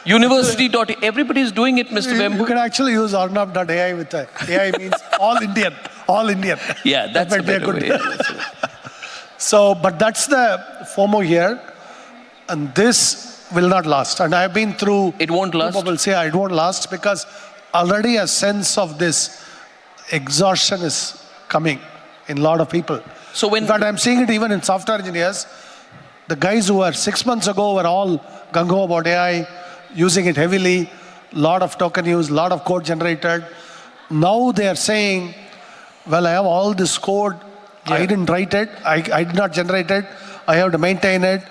University. Everybody is doing it, Mr. Vembu. You can actually use Arnab.ai with AI means all Indian. All Indian. Yeah, that's that a better way. So, but that's the FOMO here. And this will not last. And I have been through... It won't last? People will say it won't last because already a sense of this exhaustion is coming in a lot of people. So when... In fact, I'm seeing it even in software engineers. The guys who were 6 months ago were all gung-ho about AI, using it heavily, lot of token use, lot of code generated. Now they are saying, well, I have all this code. Yeah. I didn't write it. I did not generate it. I have to maintain it.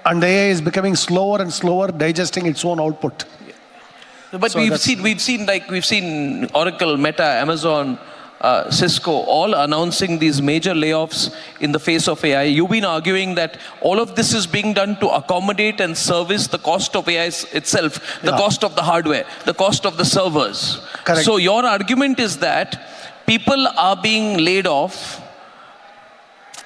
And the AI is becoming slower and slower, digesting its own output. Yeah. But so we've seen Oracle, Meta, Amazon, Cisco, all announcing these major layoffs in the face of AI. You've been arguing that all of this is being done to accommodate and service the cost of AI itself, the cost of the hardware, the cost of the servers. Correct. So your argument is that people are being laid off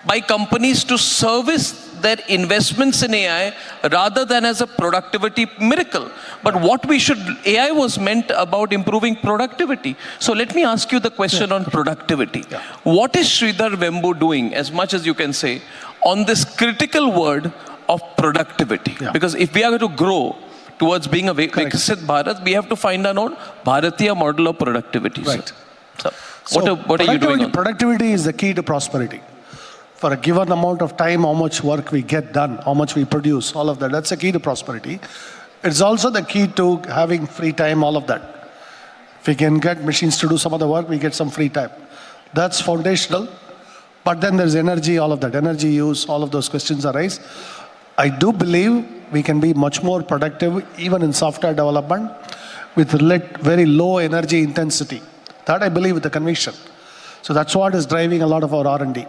by companies to service their investments in AI rather than as a productivity miracle. But AI was meant about improving productivity. So let me ask you the question on productivity. Yeah. What is Sridhar Vembu doing, as much as you can say, on this critical word of productivity? Yeah. Because if we are going to grow towards being a Viksit Bharat, we have to find our own Bharatiya model of productivity. Right. So what are you doing? Productivity is the key to prosperity. For a given amount of time, how much work we get done, how much we produce, all of that. That's the key to prosperity. It's also the key to having free time, all of that. If we can get machines to do some of the work, we get some free time. That's foundational. But then there's energy, all of that. Energy use, all of those questions arise. I do believe we can be much more productive, even in software development, with very low energy intensity. That I believe with the conviction. So that's what is driving a lot of our R&D.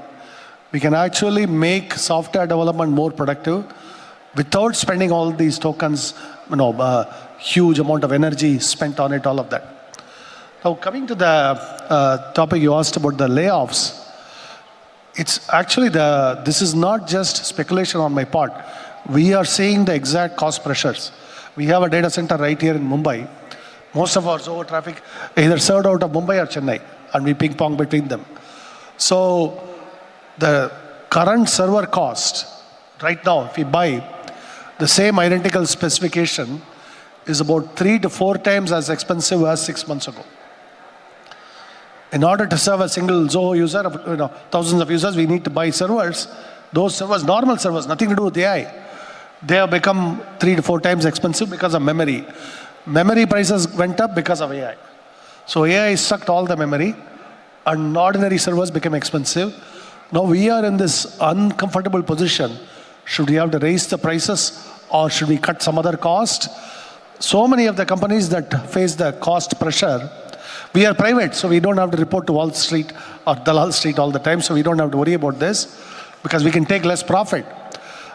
We can actually make software development more productive without spending all these tokens, huge amount of energy spent on it, all of that. Now, coming to the topic you asked about the layoffs, it's actually this is not just speculation on my part. We are seeing the exact cost pressures. We have a data center right here in Mumbai. Most of our Zoho traffic either served out of Mumbai or Chennai, and we ping pong between them. So the current server cost right now, if we buy the same identical specification, is about 3 to 4 times as expensive as 6 months ago. In order to serve a single Zoho user, thousands of users, we need to buy servers. Those servers, normal servers, nothing to do with AI, they have become 3 to 4 times expensive because of memory. Memory prices went up because of AI. So AI sucked all the memory, and ordinary servers became expensive. Now we are in this uncomfortable position. Should we have to raise the prices, or should we cut some other cost? So many of the companies that face the cost pressure, we are private, so we don't have to report to Wall Street or Dalal Street all the time, so we don't have to worry about this because we can take less profit.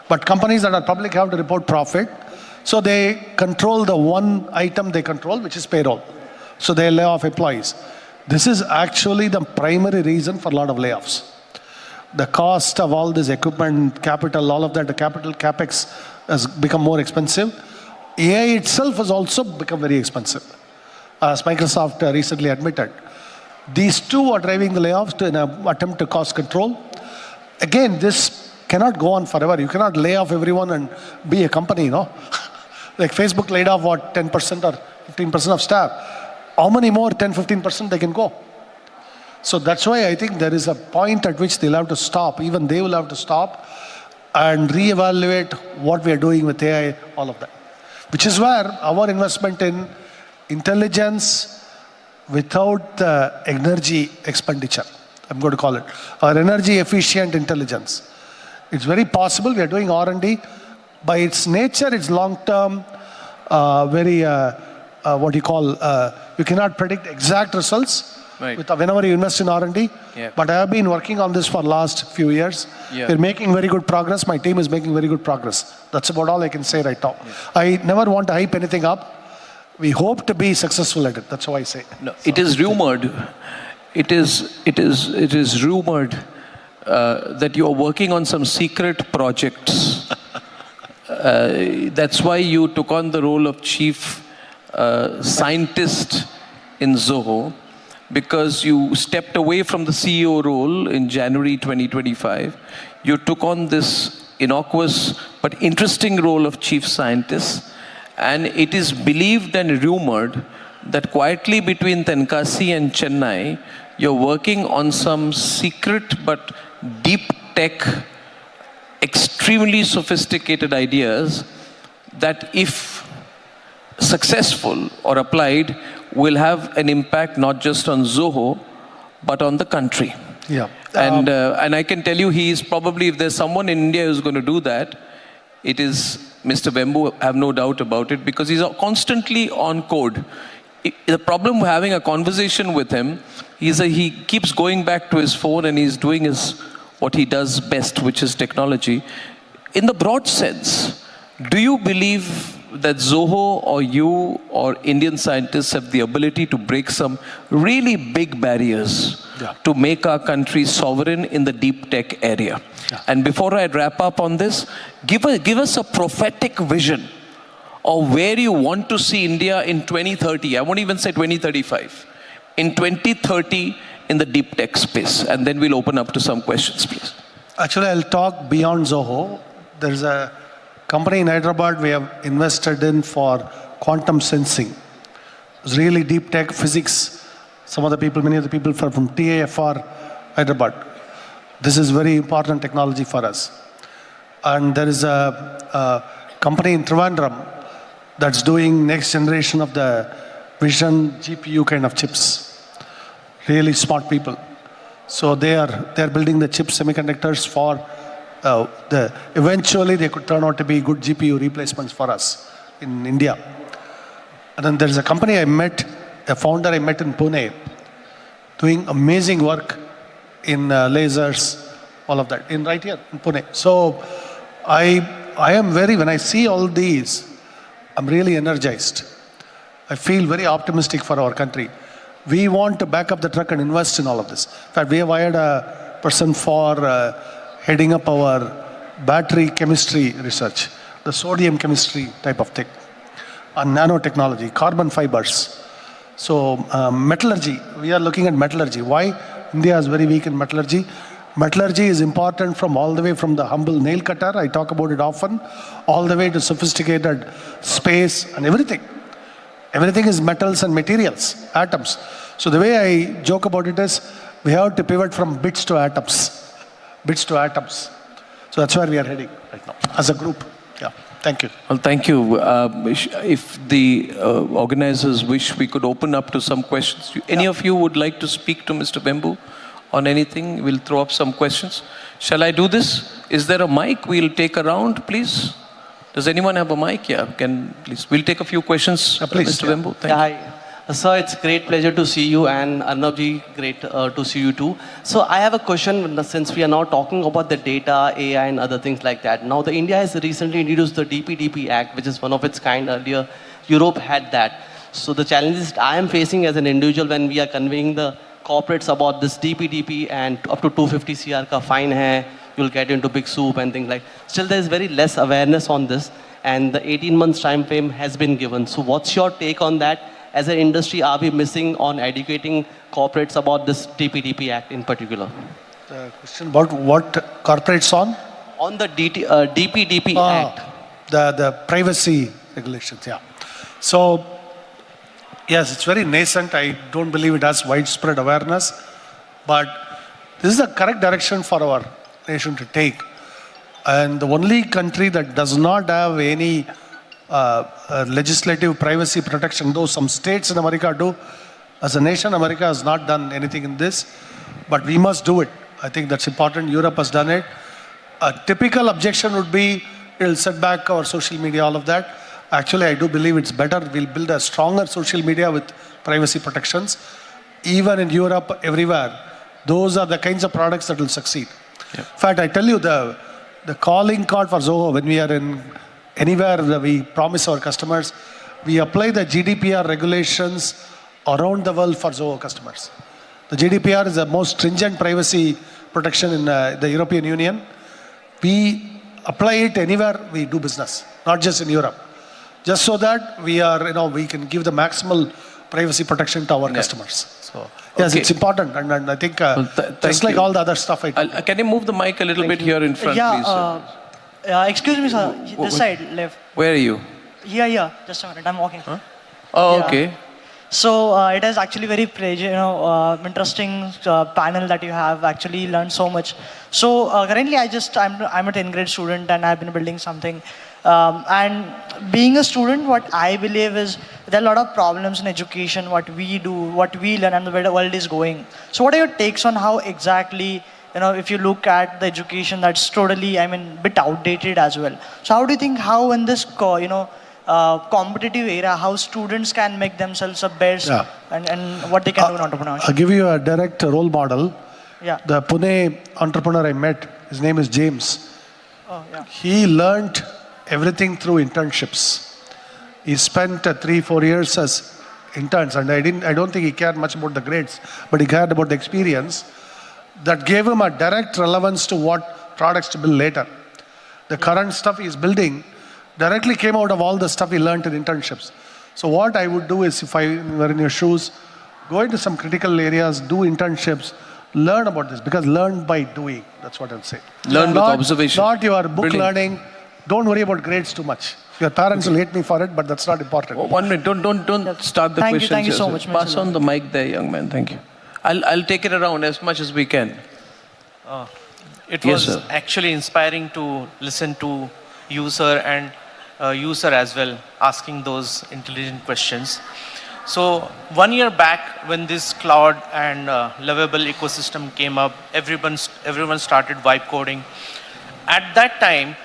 But companies that are public have to report profit, so they control the one item they control, which is payroll. So they lay off employees. This is actually the primary reason for a lot of layoffs. The cost of all this equipment, capital, all of that, the capital capex has become more expensive. AI itself has also become very expensive, as Microsoft recently admitted. These two are driving the layoffs in an attempt to cost control. Again, this cannot go on forever. You cannot lay off everyone and be a company, Like Facebook laid off, 10% or 15% of staff. How many more 10, 15% they can go? So that's why I think there is a point at which they'll have to stop. Even they will have to stop and reevaluate what we are doing with AI, all of that. Which is where our investment in intelligence without the energy expenditure, I'm going to call it, or energy efficient intelligence. It's very possible. We are doing R&D. By its nature, it's long-term, you cannot predict exact results. Right. Whenever you invest in R&D. Yeah. But I have been working on this for the last few years. Yeah. We're making very good progress. My team is making very good progress. That's about all I can say right now. Yeah. I never want to hype anything up. We hope to be successful at it. That's how I say. No, it is rumored. It is rumored that you are working on some secret projects that's why you took on the role of chief scientist in Zoho, because you stepped away from the CEO role in January 2025. You took on this innocuous but interesting role of chief scientist, and it is believed and rumored that quietly between Tenkasi and Chennai, you're working on some secret but deep tech, extremely sophisticated ideas that, if successful or applied, will have an impact not just on Zoho, but on the country. Yeah. And I can tell you, he is probably, if there's someone in India who's going to do that, it is Mr. Bembu, I have no doubt about it, because he's constantly on code. The problem with having a conversation with him is that he keeps going back to his phone and he's doing what he does best, which is technology. In the broad sense, do you believe that Zoho or you or Indian scientists have the ability to break some really big barriers to make our country sovereign in the deep tech area? And before I wrap up on this, give us a prophetic vision of where you want to see India in 2030. I won't even say 2035. In 2030 in the deep tech space. And then we'll open up to some questions, please. Actually, I'll talk beyond Zoho. There's a company in Hyderabad we have invested in for quantum sensing. It's really deep tech physics. Many of the people from TAFR Hyderabad. This is very important technology for us. And there is a company in Trivandrum that's doing next generation of the vision GPU kind of chips. Really smart people. So they're building the chip semiconductors for eventually they could turn out to be good GPU replacements for us in India. And then there's a company a founder I met in Pune, doing amazing work in lasers, all of that, right here in Pune. So I am when I see all these, I'm really energized. I feel very optimistic for our country. We want to back up the truck and invest in all of this. In fact, we have hired a person for heading up our battery chemistry research, the sodium chemistry type of thing, and nanotechnology, carbon fibers. So metallurgy, we are looking at metallurgy. Why? India is very weak in metallurgy. Metallurgy is important from all the way from the humble nail cutter, I talk about it often, all the way to sophisticated space and everything. Everything is metals and materials, atoms. So the way I joke about it is, we have to pivot from bits to atoms. Bits to atoms. So that's where we are heading right now, as a group. Yeah, thank you. Well, thank you. If the organizers wish, we could open up to some questions. Any of you would like to speak to Mr. Bembu on anything? We'll throw up some questions. Shall I do this? Is there a mic? We'll take a round, please. Does anyone have a mic? Yeah, please. We'll take a few questions, please, Mr. Bembu. Thank you. Hi. Sir, it's great pleasure to see you, and Arnabji, great to see you too. So I have a question, since we are now talking about the data, AI and other things like that. Now the India has recently introduced the DPDP Act, which is one of its kind. Earlier, Europe had that. So the challenges I am facing as an individual when we are conveying the corporates about this DPDP and up to 250 CR ka fine hai, you'll get into big soup and things like. Still there is very less awareness on this, and the 18 months time frame has been given. So what's your take on that? As an industry, are we missing on educating corporates about this DPDP Act in particular? The question about what corporates on? On the DPDP Act. The privacy regulations, yeah. So, yes, it's very nascent. I don't believe it has widespread awareness. But this is the correct direction for our nation to take. And the only country that does not have any legislative privacy protection, though some states in America do. As a nation, America has not done anything in this, but we must do it. I think that's important. Europe has done it. A typical objection would be, it'll set back our social media, all of that. Actually, I do believe it's better. We'll build a stronger social media with privacy protections. Even in Europe, everywhere, those are the kinds of products that will succeed. Yeah. In fact, I tell you, the calling card for Zoho, when we are in anywhere we promise our customers, we apply the GDPR regulations around the world for Zoho customers. The GDPR is the most stringent privacy protection in the European Union. We apply it anywhere we do business, not just in Europe. Just so that we are, we can give the maximal privacy protection to our customers. So, yes, Okay. it's important. And I think thank just like you. all the other stuff I talked Can you move the mic a little bit here in front, please? Excuse me, sir. This side, left. Where are you? Here. Just a minute. I'm walking. Oh, Yeah. okay. So it is actually very interesting panel that you have. Actually learned so much. So currently, I'm a 10th grade student and I've been building something. And being a student, what I believe is there are a lot of problems in education. What we do, what we learn, and where the world is going. So what are your takes on how exactly? If you look at the education, that's totally, bit outdated as well. So how do you think how in this, competitive era, how students can make themselves a best and what they can do in entrepreneurship? I'll give you a direct role model. Yeah. The Pune entrepreneur I met, his name is James. Oh, yeah. He learned everything through internships. He spent 3-4 years as interns, and I don't think he cared much about the grades, but he cared about the experience that gave him a direct relevance to what products to build later. The current stuff he's building directly came out of all the stuff he learned in internships. So what I would do is, if I were in your shoes, go into some critical areas, do internships, learn about this, because learn by doing. That's what I'll say. Learn with observation. Not your book Brilliant. learning. Don't worry about grades too much. Your parents will hate me for it, but that's not important. Oh, 1 minute. Don't start the questions. Thank you so yourself. much, Pass Mr. on the mic there, young man. Thank you. I'll take it around as much as we can. It Yes, was sir. actually inspiring to listen to you, sir, and you, sir, as well, asking those intelligent questions. So 1 year back, when this cloud and lovable ecosystem came up, everyone started vibe coding. At that time,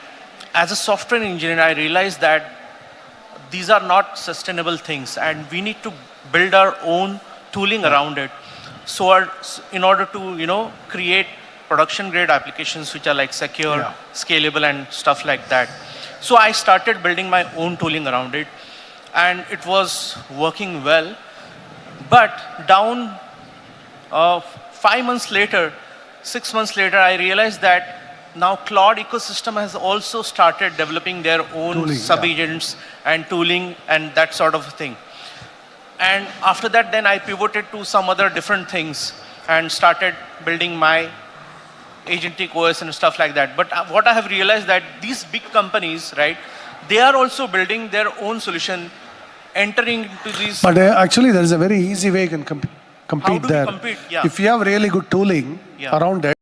as a software engineer, I realized that these are not sustainable things, and we need to build our own tooling around it. So, in order to create production grade applications which are like secure, scalable, and stuff like that. So I started building my own tooling around it, and it was working well. But down 5 months later, 6 months later, I realized that now Cloud ecosystem has also started developing their own Tooling, sub-agents and tooling and that sort of thing. And after that, then I pivoted to some other different things and started building my agentic OS and stuff like that. But what I have realized that these big companies, right, they are also building their own solution, entering into these. But actually, there is a very easy way you can compete How do we there. compete? Yeah. If you have really good tooling around it,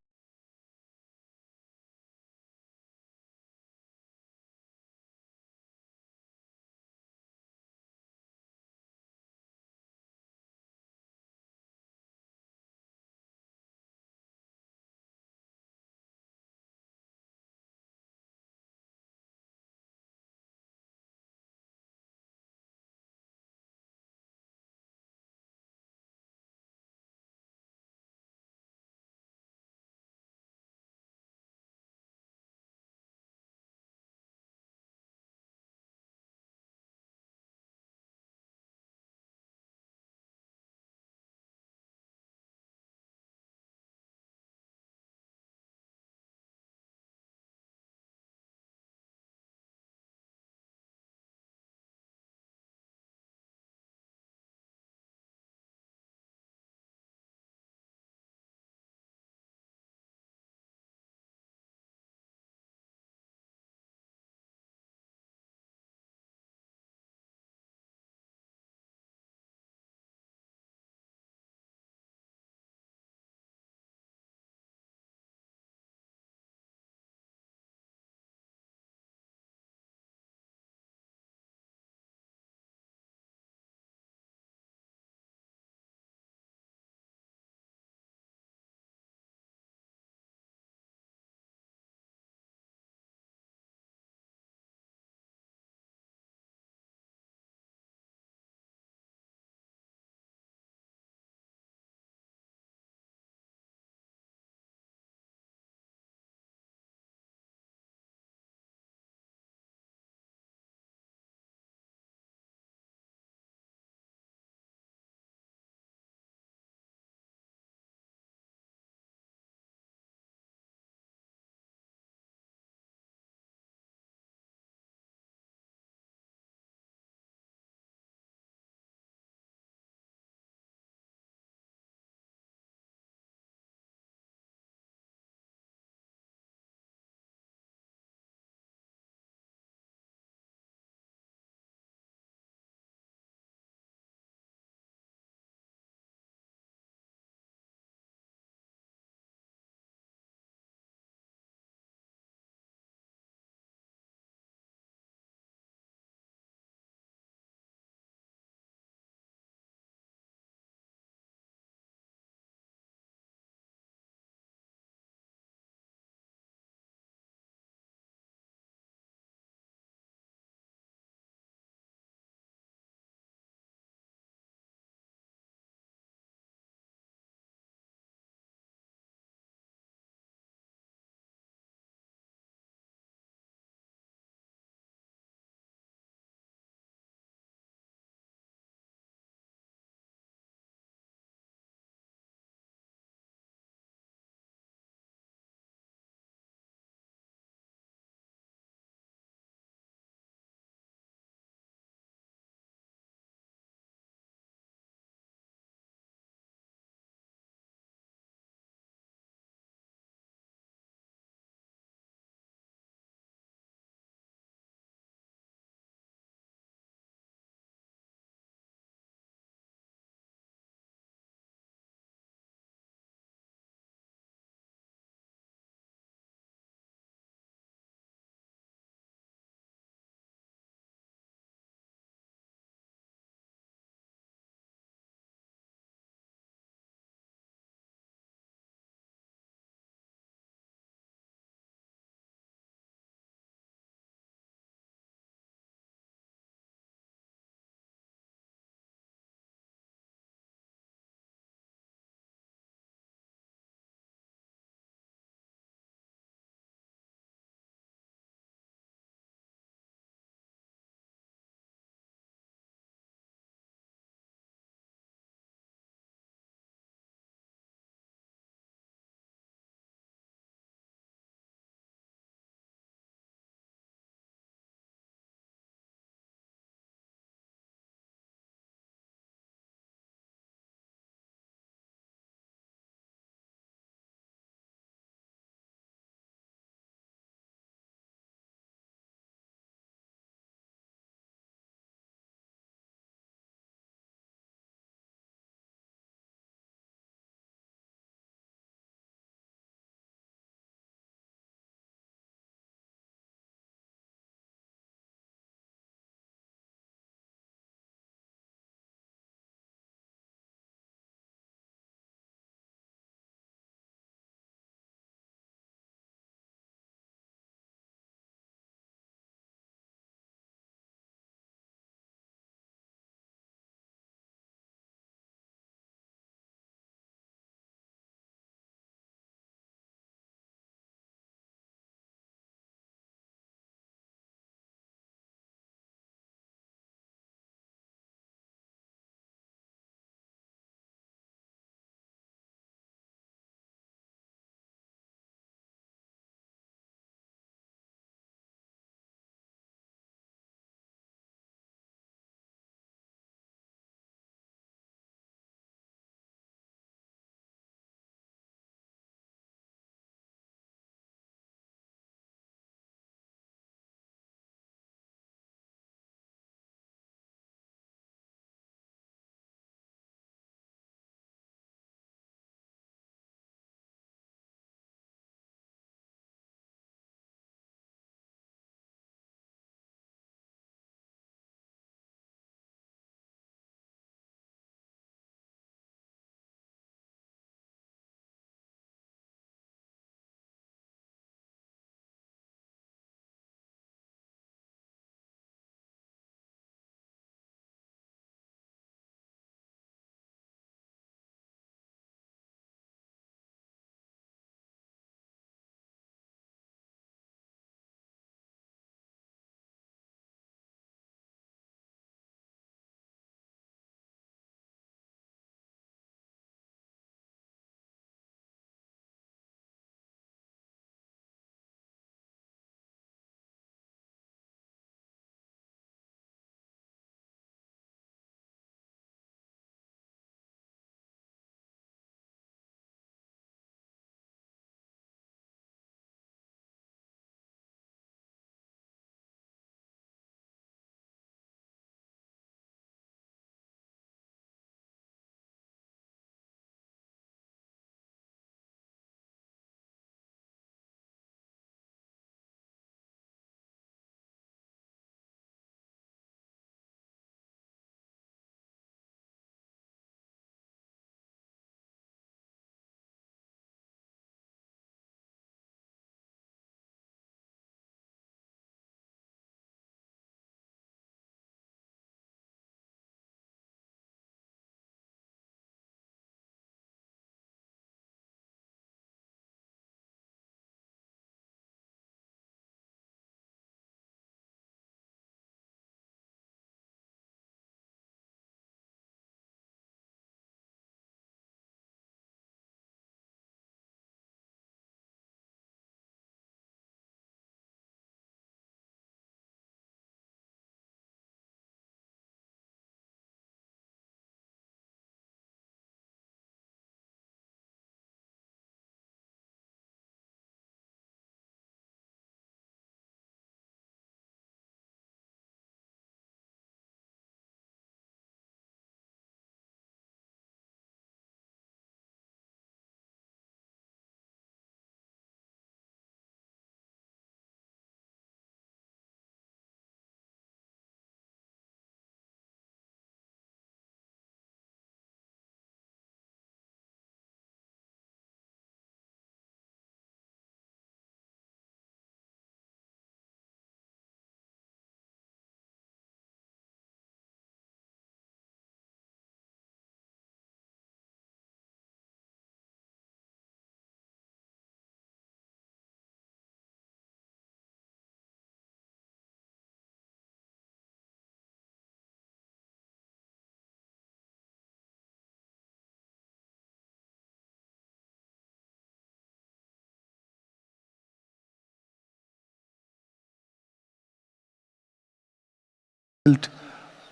built,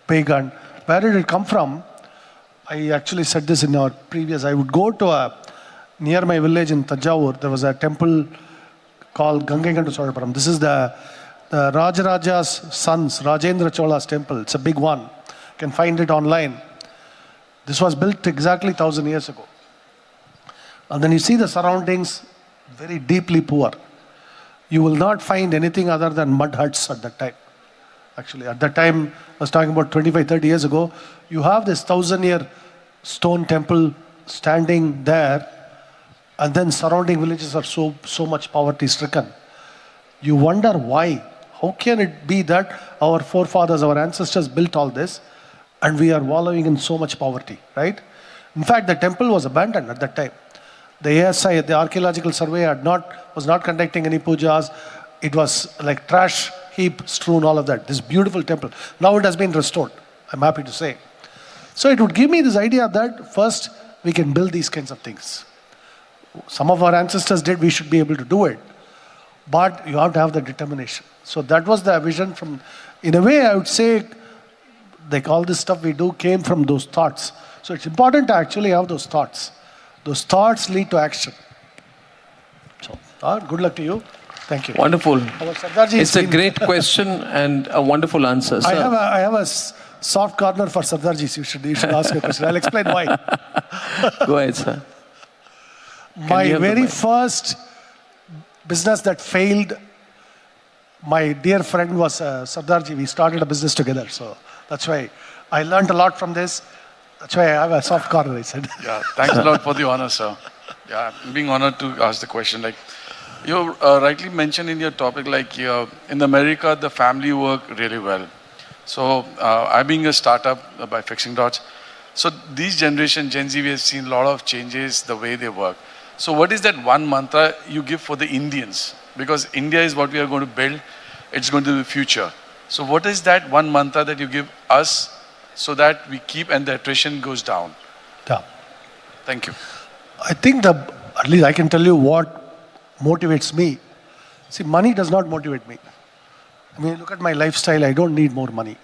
pagan. Where did it come from? I actually said this in our previous. I would go to near my village in Tanjavur. There was a temple called Gangaikanta Cholapuram. This is the Rajaraja's sons, Rajendra Chola's temple. It's a big one. You can find it online. This was built exactly 1,000 years ago. And then you see the surroundings, very deeply poor. You will not find anything other than mud huts at that time. Actually, at that time, I was talking about 25, 30 years ago, you have this 1,000-year stone temple standing there, and then surrounding villages are so much poverty stricken. You wonder why. How can it be that our forefathers, our ancestors built all this, and we are wallowing in so much poverty, right? In fact, the temple was abandoned at that time. The ASI, the Archaeological Survey, was not conducting any pujas. It was like trash heap strewn, all of that. This beautiful temple. Now it has been restored, I'm happy to say. So it would give me this idea that first we can build these kinds of things. Some of our ancestors did, we should be able to do it. But you have to have the determination. So that was the vision from, in a way I would say, like all this stuff we do came from those thoughts. So it's important to actually have those thoughts. Those thoughts lead to action. So, good luck to you. Thank you. Wonderful. Sardarji, It's a great question and a wonderful answer, sir. I have a soft corner for Sardarji. So you should ask a question. I'll explain why. Go ahead, sir. My very first business that failed, my dear friend was Sardarji. We started a business together. So that's why I learned a lot from this. That's why I have a soft corner, I said. Yeah, thanks a lot for the honor, sir. Yeah, I'm being honored to ask the question. Like, you rightly mentioned in your topic, like in America, the family work really well. So I being a startup by Fixing Dots, so these generation, Gen Z, we have seen a lot of changes the way they work. So what is that one mantra you give for the Indians? Because India is what we are going to build. It's going to be the future. So what is that one mantra that you give us so that we keep and the attrition goes down? Yeah. Thank you. I think at least I can tell you what motivates me. See, money does not motivate me. I mean, look at my lifestyle. I don't need more money.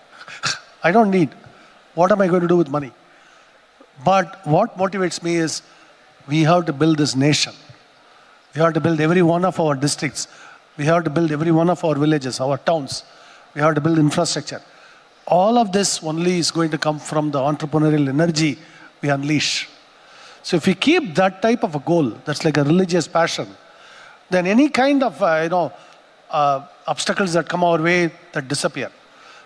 I don't need. What am I going to do with money? But what motivates me is we have to build this nation. We have to build every one of our districts. We have to build every one of our villages, our towns. We have to build infrastructure. All of this only is going to come from the entrepreneurial energy we unleash. So if we keep that type of a goal, that's like a religious passion, then any kind of obstacles that come our way, that disappear.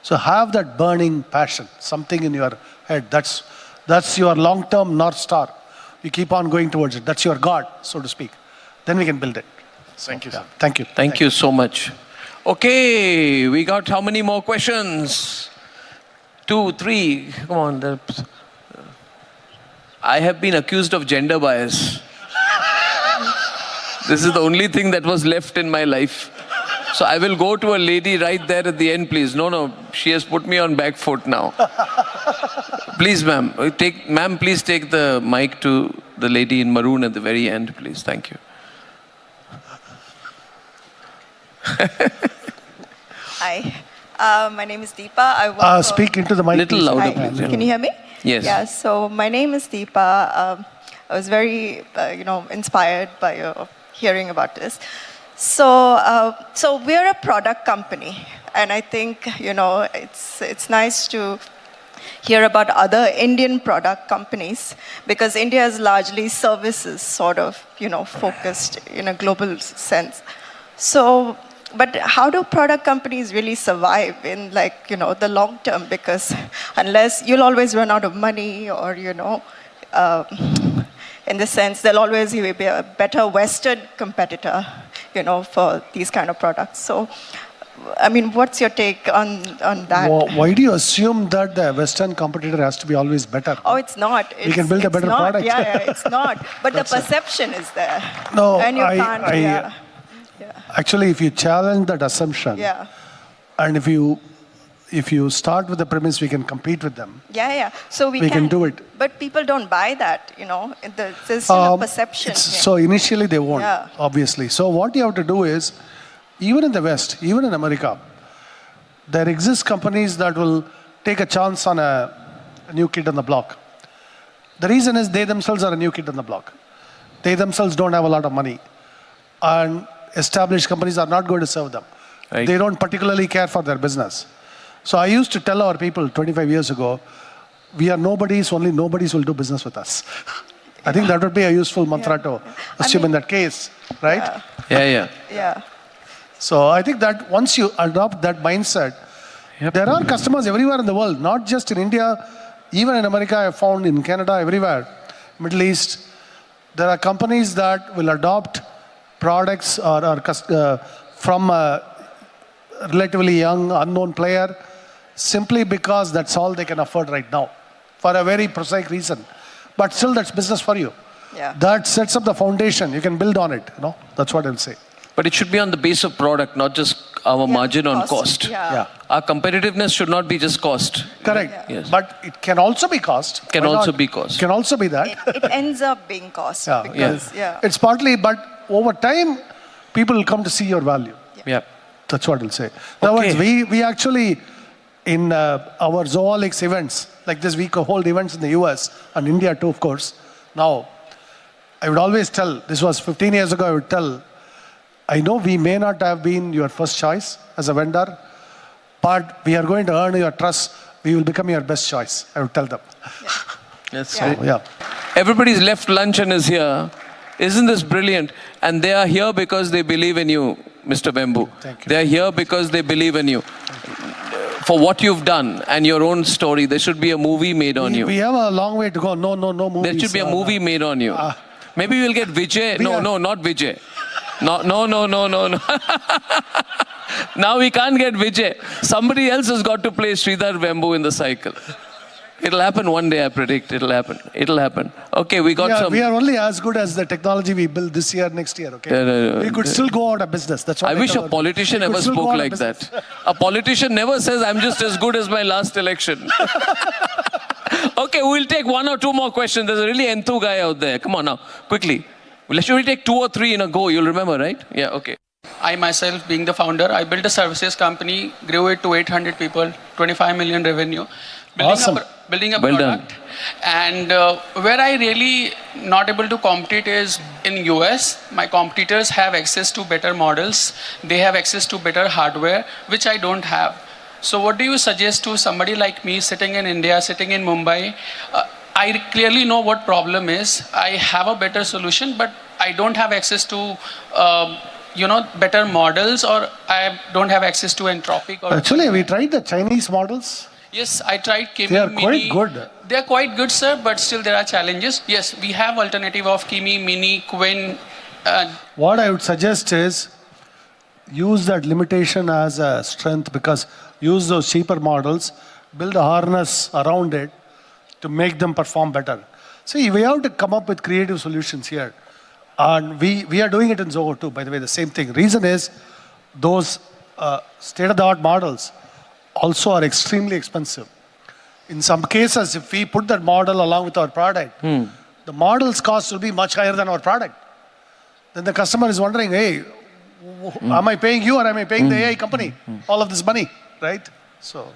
So have that burning passion, something in your head. That's your long-term North Star. You keep on going towards it. That's your God, so to speak. Then we can build it. Thank you, sir. Thank you. Thank you so much. Okay, we got how many more questions? 2, 3. Come on. I have been accused of gender bias. This is the only thing that was left in my life. So I will go to a lady right there at the end, please. No, she has put me on back foot now. Please, ma'am. Ma'am, please take the mic to the lady in maroon at the very end, please. Thank you. Hi, my name is Deepa. I work Speak into the mic. Little please. louder, Hi. please. Yeah. Can you hear me? Yes. Yeah, so my name is Deepa. I was very, inspired by your hearing about this. So we're a product company, and I think, it's nice to hear about other Indian product companies, because India is largely services sort of, focused in a global sense. So, but how do product companies really survive in the long term? Because unless you'll always run out of money, or, in the sense there'll always be a better Western competitor, for these kind of products. So, I mean, what's your take on that? Why do you assume that the Western competitor has to be always better? Oh, it's not. We can build a better product. Yeah, it's not. But the perception is there. No, and you can't. Actually, if you challenge that assumption, and if you start with the premise we can compete with them, so we can do it. But people don't buy that, there's still a perception. So initially they won't, obviously. So what you have to do is, even in the West, even in America, there exist companies that will take a chance on a new kid on the block. The reason is they themselves are a new kid on the block. They themselves don't have a lot of money. And established companies are not going to serve them. Right. They don't particularly care for their business. So I used to tell our people 25 years ago, we are nobodies, only nobodies will do business with us. I think that would be a useful mantra to assume in that case, right? Yeah. So I think that once you adopt that mindset, there are customers everywhere in the world, not just in India, even in America, I have found in Canada, everywhere, Middle East, there are companies that will adopt products from a relatively young, unknown player simply because that's all they can afford right now for a very prosaic reason. But still, that's business for you. Yeah. That sets up the foundation. You can build on it. That's what I'll say. But it should be on the base of product, not just our margin on cost. Yeah. Our competitiveness should not be just cost. Correct. Yes. But it can also be cost. Can Why also not? be cost. Can also be that. It ends up being cost because, It's partly, but over time, people will come to see your value. Yeah. That's what I'll say. In other words, we actually, in our zoologics events, like this week, hold events in the US and India too, of course. Now, I would always tell, this was 15 years ago, I would tell, I know we may not have been your first choice as a vendor, but we are going to earn your trust. We will become your best choice, I would tell them. Yes. Everybody's left lunch and is here. Isn't this brilliant? And they are here because they believe in you, Mr. Bembu. Thank you. They are here because they believe in you. For what you've done and your own story, there should be a movie made on you. We have a long way to go. No movies. There should be a movie made on you. Maybe we'll get Vijay. No, not Vijay. No. Now we can't get Vijay. Somebody else has got to play Sridhar Bembu in the cycle. It'll happen one day, I predict. It'll happen. Okay, we got some. We are only as good as the technology we build this year, next year, okay? We could still go out of business. That's what I wish a politician ever spoke like that. A politician never says, I'm just as good as my last election. Okay, we'll take one or two more questions. There's a really enthu guy out there. Come on now, quickly. Should we take 2 or 3 in a go? You'll remember, right? Yeah, okay. I myself, being the founder, I built a services company, grew it to 800 people, 25 million revenue. Building a product. And where I really not able to compete is in US. My competitors have access to better models. They have access to better hardware, which I don't have. So what do you suggest to somebody like me sitting in India, sitting in Mumbai? I clearly know what problem is. I have a better solution, but I don't have access to better models, or I don't have access to Anthropic. Actually, we tried the Chinese models. Yes, I tried Kimi They are Mini. quite good. They are quite good, sir, but still there are challenges. Yes, we have alternative of Kimi, Mini, Quinn. What I would suggest is use that limitation as a strength, because use those cheaper models, build a harness around it to make them perform better. See, we have to come up with creative solutions here. And we are doing it in Zoho too, by the way, the same thing. Reason is those state-of-the-art models also are extremely expensive. In some cases, if we put that model along with our product, the model's cost will be much higher than our product. Then the customer is wondering, hey, am I paying you or am I paying the AI company all of this money, right? So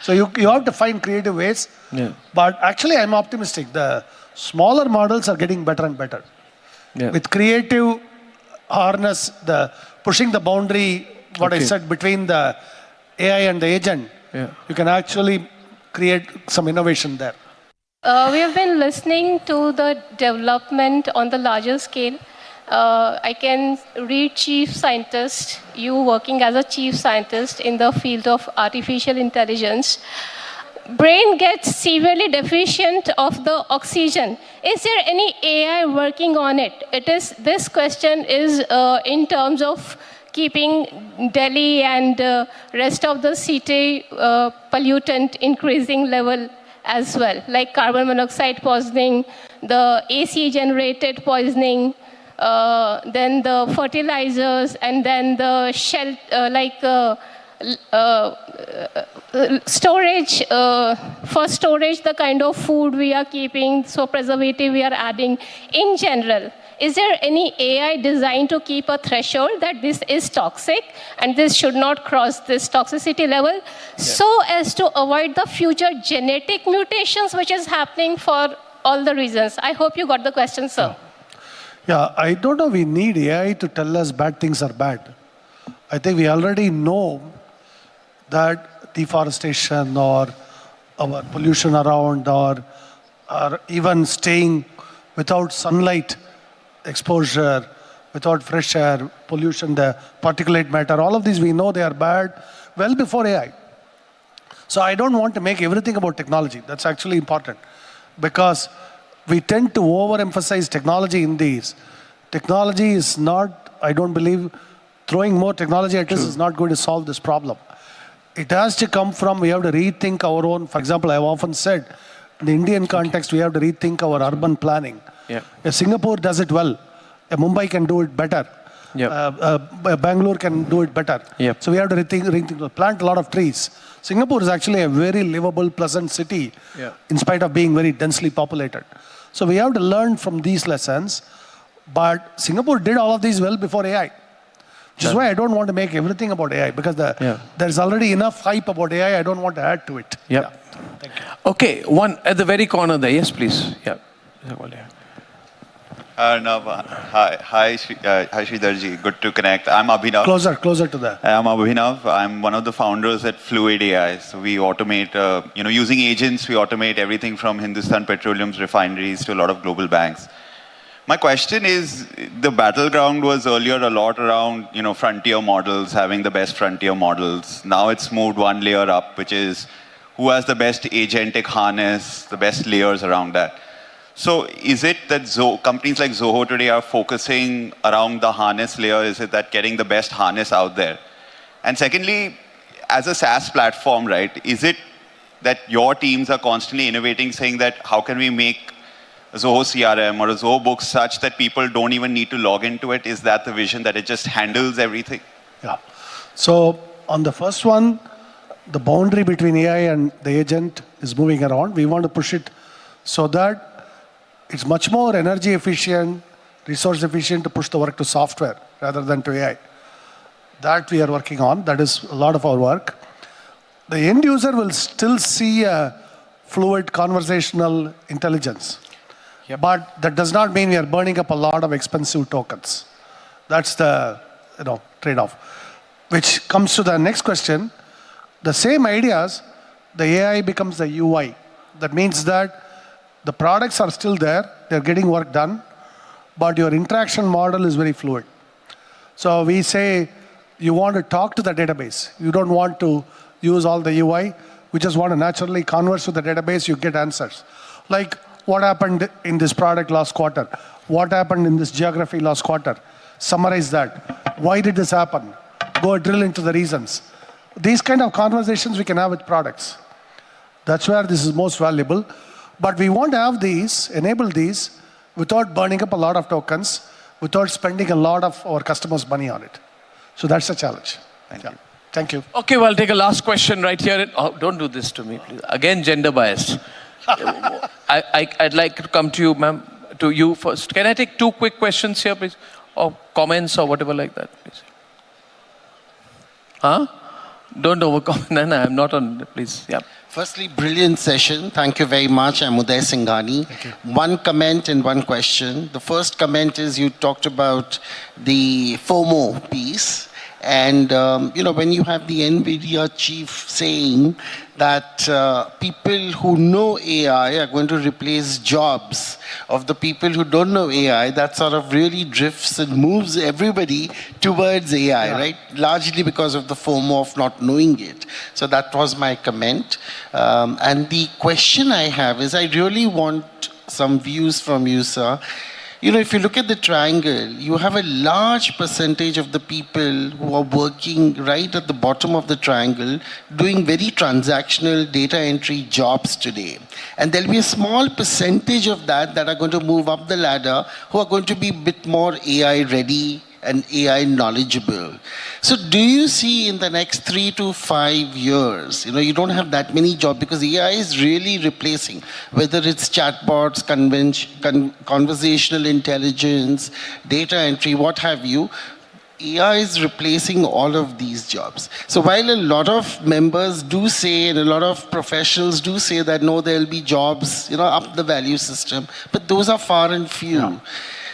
you have to find creative ways. Yeah. But actually, I'm optimistic. The smaller models are getting better and better. Yeah. With creative harness, pushing the boundary, I said, between the AI and the agent, you can actually create some innovation there. We have been listening to the development on the larger scale. I can read chief scientist, you working as a chief scientist in the field of artificial intelligence. Brain gets severely deficient of the oxygen. Is there any AI working on it? This question is in terms of keeping Delhi and rest of the city pollutant increasing level as well, like carbon monoxide poisoning, the AC generated poisoning, then the fertilizers, and then the shell, storage, for storage, the kind of food we are keeping, so preservative we are adding in general. is there any AI designed to keep a threshold that this is toxic and this should not cross this toxicity level so as to avoid the future genetic mutations which is happening for all the reasons? I hope you got the question, sir. Yeah, I don't know we need AI to tell us bad things are bad. I think we already know that deforestation or our pollution around or even staying without sunlight exposure, without fresh air, pollution, the particulate matter, all of these we know they are bad well before AI. So I don't want to make everything about technology. That's actually important because we tend to overemphasize technology in these. Technology is not, I don't believe, throwing more technology at us is not going to solve this problem. It has to come from, we have to rethink our own, for example, I've often said, in the Indian context, we have to rethink our urban planning. Yeah. Singapore does it well. Mumbai can do it better. Bangalore can do it better. So we have to rethink, plant a lot of trees. Singapore is actually a very livable, pleasant city, in spite of being very densely populated. So we have to learn from these lessons. But Singapore did all of these well before AI. Which is why I don't want to make everything about AI, because there's already enough hype about AI. I don't want to add to it. Thank you. Okay, one at the very corner there. Yes, please. Arnab, hi Sridharji. Good to connect. I'm Abhinav. Closer to that. I'm Abhinav. I'm one of the founders at Fluid AI. So we automate, using agents, we automate everything from Hindustan Petroleum's refineries to a lot of global banks. My question is, the battleground was earlier a lot around, frontier models, having the best frontier models. Now it's moved one layer up, which is who has the best agentic harness, the best layers around that. So is it that companies like Zoho today are focusing around the harness layer? Is it that getting the best harness out there? And secondly, as a SaaS platform, right, is it that your teams are constantly innovating, saying that how can we make Zoho CRM or a Zoho book such that people don't even need to log into it? Is that the vision, that it just handles everything? Yeah. So on the first one, the boundary between AI and the agent is moving around. We want to push it so that it's much more energy efficient, resource efficient to push the work to software rather than to AI. That we are working on. That is a lot of our work. The end user will still see a fluid conversational intelligence. But that does not mean we are burning up a lot of expensive tokens. That's the trade-off. Which comes to the next question. The same ideas, the AI becomes the UI. That means that the products are still there, they're getting work done, but your interaction model is very fluid. So we say you want to talk to the database. You don't want to use all the UI. We just want to naturally converse with the database, you get answers. Like, what happened in this product last quarter? What happened in this geography last quarter? Summarize that. Why did this happen? Go drill into the reasons. These kind of conversations we can have with products. That's where this is most valuable. But we want to have these, enable these, without burning up a lot of tokens, without spending a lot of our customers' money on it. So that's the challenge. Thank you. Okay, well, I'll take a last question right here. Oh, don't do this to me, please. Again, gender biased. I'd like to come to you, ma'am, to you first. Can I take 2 quick questions here, please? Or comments or whatever like that, please. Don't overcome. No, I'm not on, please. Firstly, brilliant session. Thank you very much. I'm Uday Singhani. One comment and one question. The first comment is you talked about the FOMO piece. And, when you have the NVIDIA chief saying that people who know AI are going to replace jobs of the people who don't know AI, that sort of really drifts and moves everybody towards AI, right? Largely because of the FOMO of not knowing it. So that was my comment. And the question I have is I really want some views from you, sir. If you look at the triangle, you have a large percentage of the people who are working right at the bottom of the triangle, doing very transactional data entry jobs today. And there'll be a small percentage of that are going to move up the ladder, who are going to be a bit more AI ready, and AI knowledgeable. So do you see in the next 3 to 5 years, you don't have that many jobs because AI is really replacing, whether it's chatbots, conversational intelligence, data entry, what have you, AI is replacing all of these jobs. So while a lot of members do say, and a lot of professionals do say that no, there will be jobs, up the value system, but those are far and few. Yeah.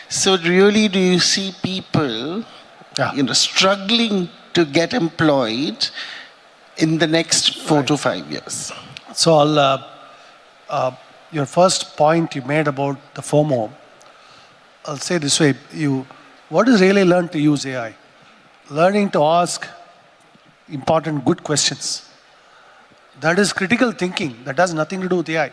So really, do you see people, struggling to get employed in the next 4 to 5 years? So your first point you made about the FOMO, I'll say this way, what is really learn to use AI? Learning to ask important, good questions. That is critical thinking. That has nothing to do with AI.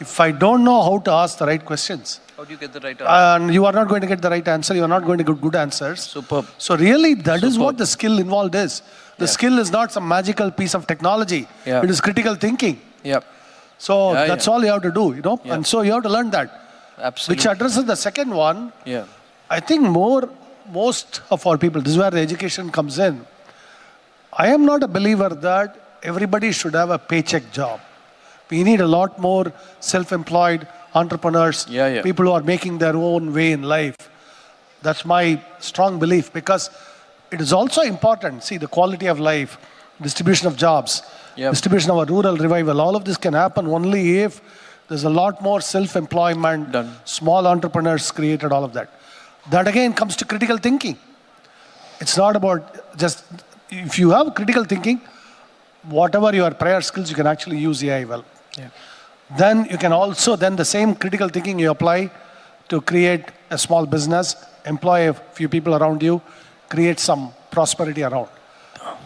If I don't know how to ask the right questions, how do you get the right answer? And you are not going to get the right answer, you are not going to get good answers. Superb. So really, that is what the skill involved is. The skill is not some magical piece of technology. It is critical thinking. So that's all you have to do, And so you have to learn that. Absolutely. Which addresses the second one. I think most of our people, this is where the education comes in. I am not a believer that everybody should have a paycheck job. We need a lot more self-employed entrepreneurs, people who are making their own way in life. That's my strong belief because it is also important. See, the quality of life, distribution of jobs, distribution of a rural revival, all of this can happen only if there's a lot more self-employment, small entrepreneurs created, all of that. That again comes to critical thinking. It's not about just, if you have critical thinking, whatever your prior skills, you can actually use AI well. Then you can also, the same critical thinking you apply to create a small business, employ a few people around you, create some prosperity around.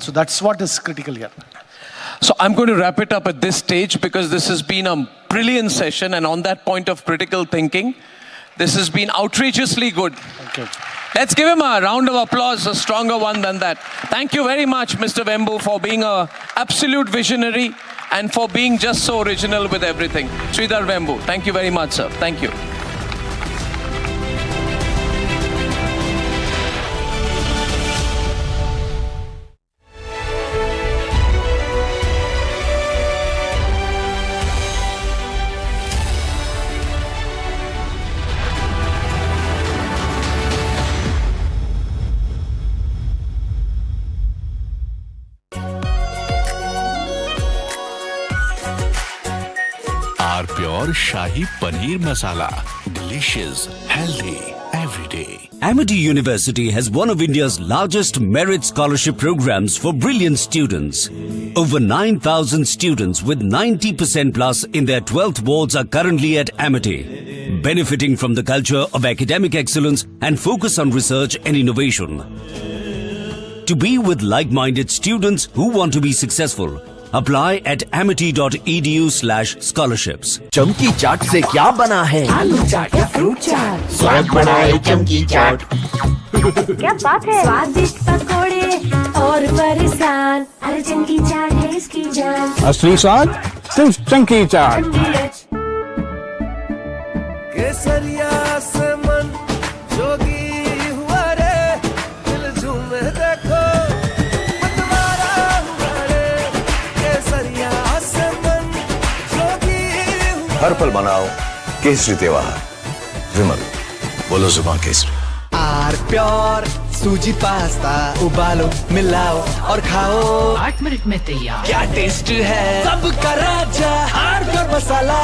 So that's what is critical here. So I'm going to wrap it up at this stage because this has been a brilliant session, and on that point of critical thinking, this has been outrageously good. Thank you. Let's give him a round of applause, a stronger one than that. Thank you very much, Mr. Vembu, for being an absolute visionary and for being just so original with everything. Sridhar Vembu, thank you very much, sir. Thank you. Pure Shahi Paneer Masala. Delicious, healthy, every day. Amity University has one of India's largest merit scholarship programs for brilliant students. Over 9,000 students with 90% plus in their 12th boards are currently at Amity, benefiting from the culture of academic excellence and focus on research and innovation. To be with like-minded students who want to be successful, apply at amity.edu/scholarships. चमकी चाट से क्या बना है? आलू चाट या fruit चाट? स्वाद बनाए चमकी चाट। क्या बात है? स्वादिष्ट पकोड़े और फरसान, अरे चमकी चाट है इसकी जान। असली स्वाद सिर्फ चमकी चाट। केसरिया से मन जोगी हुआ रे, दिल झूमे देखो। हर पल मनाओ केसरी त्योहार। विमल, बोलो जुबान केसरी। आर प्योर सूजी पास्ता उबालो, मिलाओ और खाओ। 8 मिनट में तैयार। क्या टेस्ट है सबका राजा, R pure masala.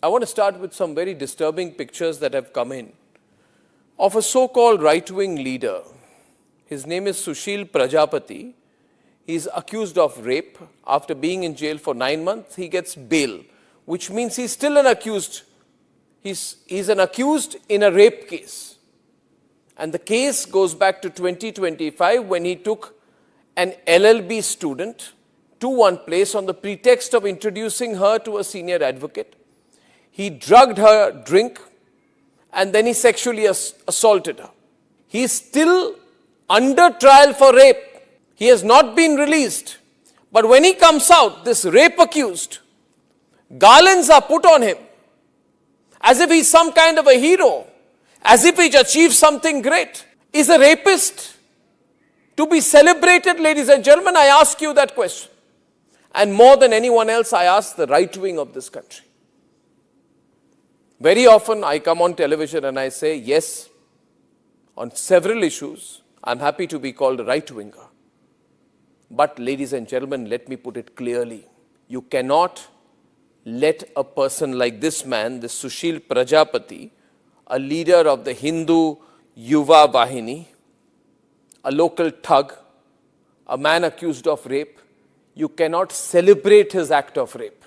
I want to start with some very disturbing pictures that have come in of a so-called right-wing leader. His name is Sushil Prajapati. He's accused of rape. After being in jail for 9 months, he gets bail, which means he's still an accused. He's an accused in a rape case. And the case goes back to 2025 when he took an LLB student to one place on the pretext of introducing her to a senior advocate. He drugged her drink and then he sexually assaulted her. He is still under trial for rape. He has not been released. But when he comes out, this rape accused, garlands are put on him as if he's some kind of a hero, as if he's achieved something great. Is a rapist to be celebrated, ladies and gentlemen? I ask you that question. And more than anyone else, I ask the right wing of this country. Very often I come on television and I say, yes, on several issues, I'm happy to be called a right-winger. But ladies and gentlemen, let me put it clearly. You cannot let a person like this man, this Sushil Prajapati, a leader of the Hindu Yuva Vahini, a local thug, a man accused of rape, you cannot celebrate his act of rape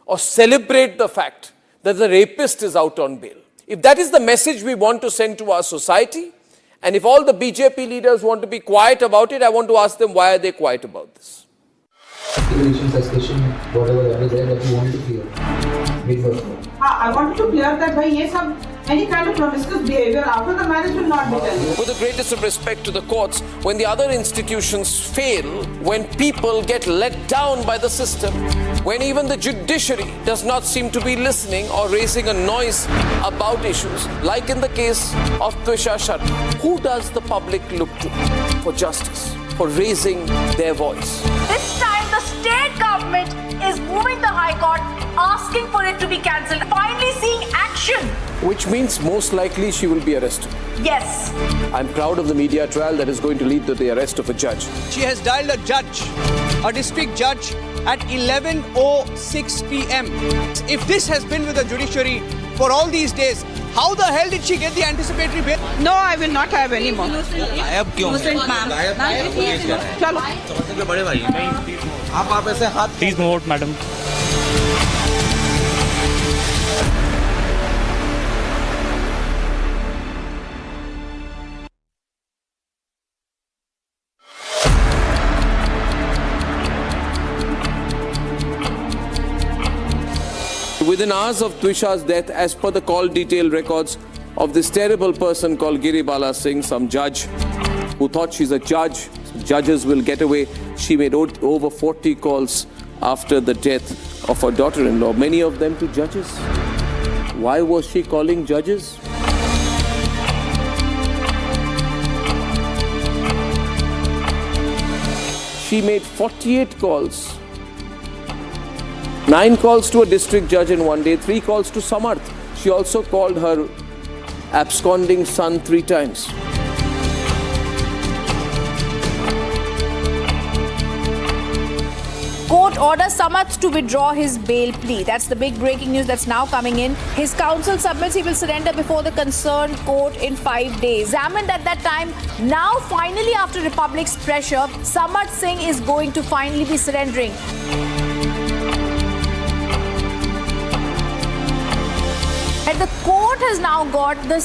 or celebrate the fact that the rapist is out on bail. If that is the message we want to send to our society, and if all the BJP leaders want to be quiet about it, I want to ask them, why are they quiet about this? I wanted to clear that any kind of promiscuous behavior after the marriage will not be done. With the greatest of respect to the courts, when the other institutions fail, when people get let down by the system, when even the judiciary does not seem to be listening or raising a noise about issues, like in the case of Twisha Sharma, who does the public look to for justice, for raising their voice? This time the state government is moving the High Court, asking for it to be cancelled, finally seeing action. Which means most likely she will be arrested. Yes. I'm proud of the media trial that is going to lead to the arrest of a judge. She has dialed a district judge at 11:06 p.m. If this has been with the judiciary for all these days, how the hell did she get the anticipatory bail? No, I will not have any more. गायब क्यों? Please note, madam. Within hours of Twisha's death, as per the call detail records of this terrible person called Giribala Singh, some judge who thought she's a judge, so judges will get away. She made over 40 calls after the death of her daughter-in-law, many of them to judges. Why was she calling judges? She made 48 calls. 9 calls to a district judge in one day, 3 calls to Samarth. She also called her absconding son 3 times. Court orders Samarth to withdraw his bail plea. That's the big breaking news that's now coming in. His counsel submits he will surrender before the concerned court in 5 days. Examined at that time, now finally after Republic's pressure, Samarth Singh is going to finally be surrendering. And the court has now got the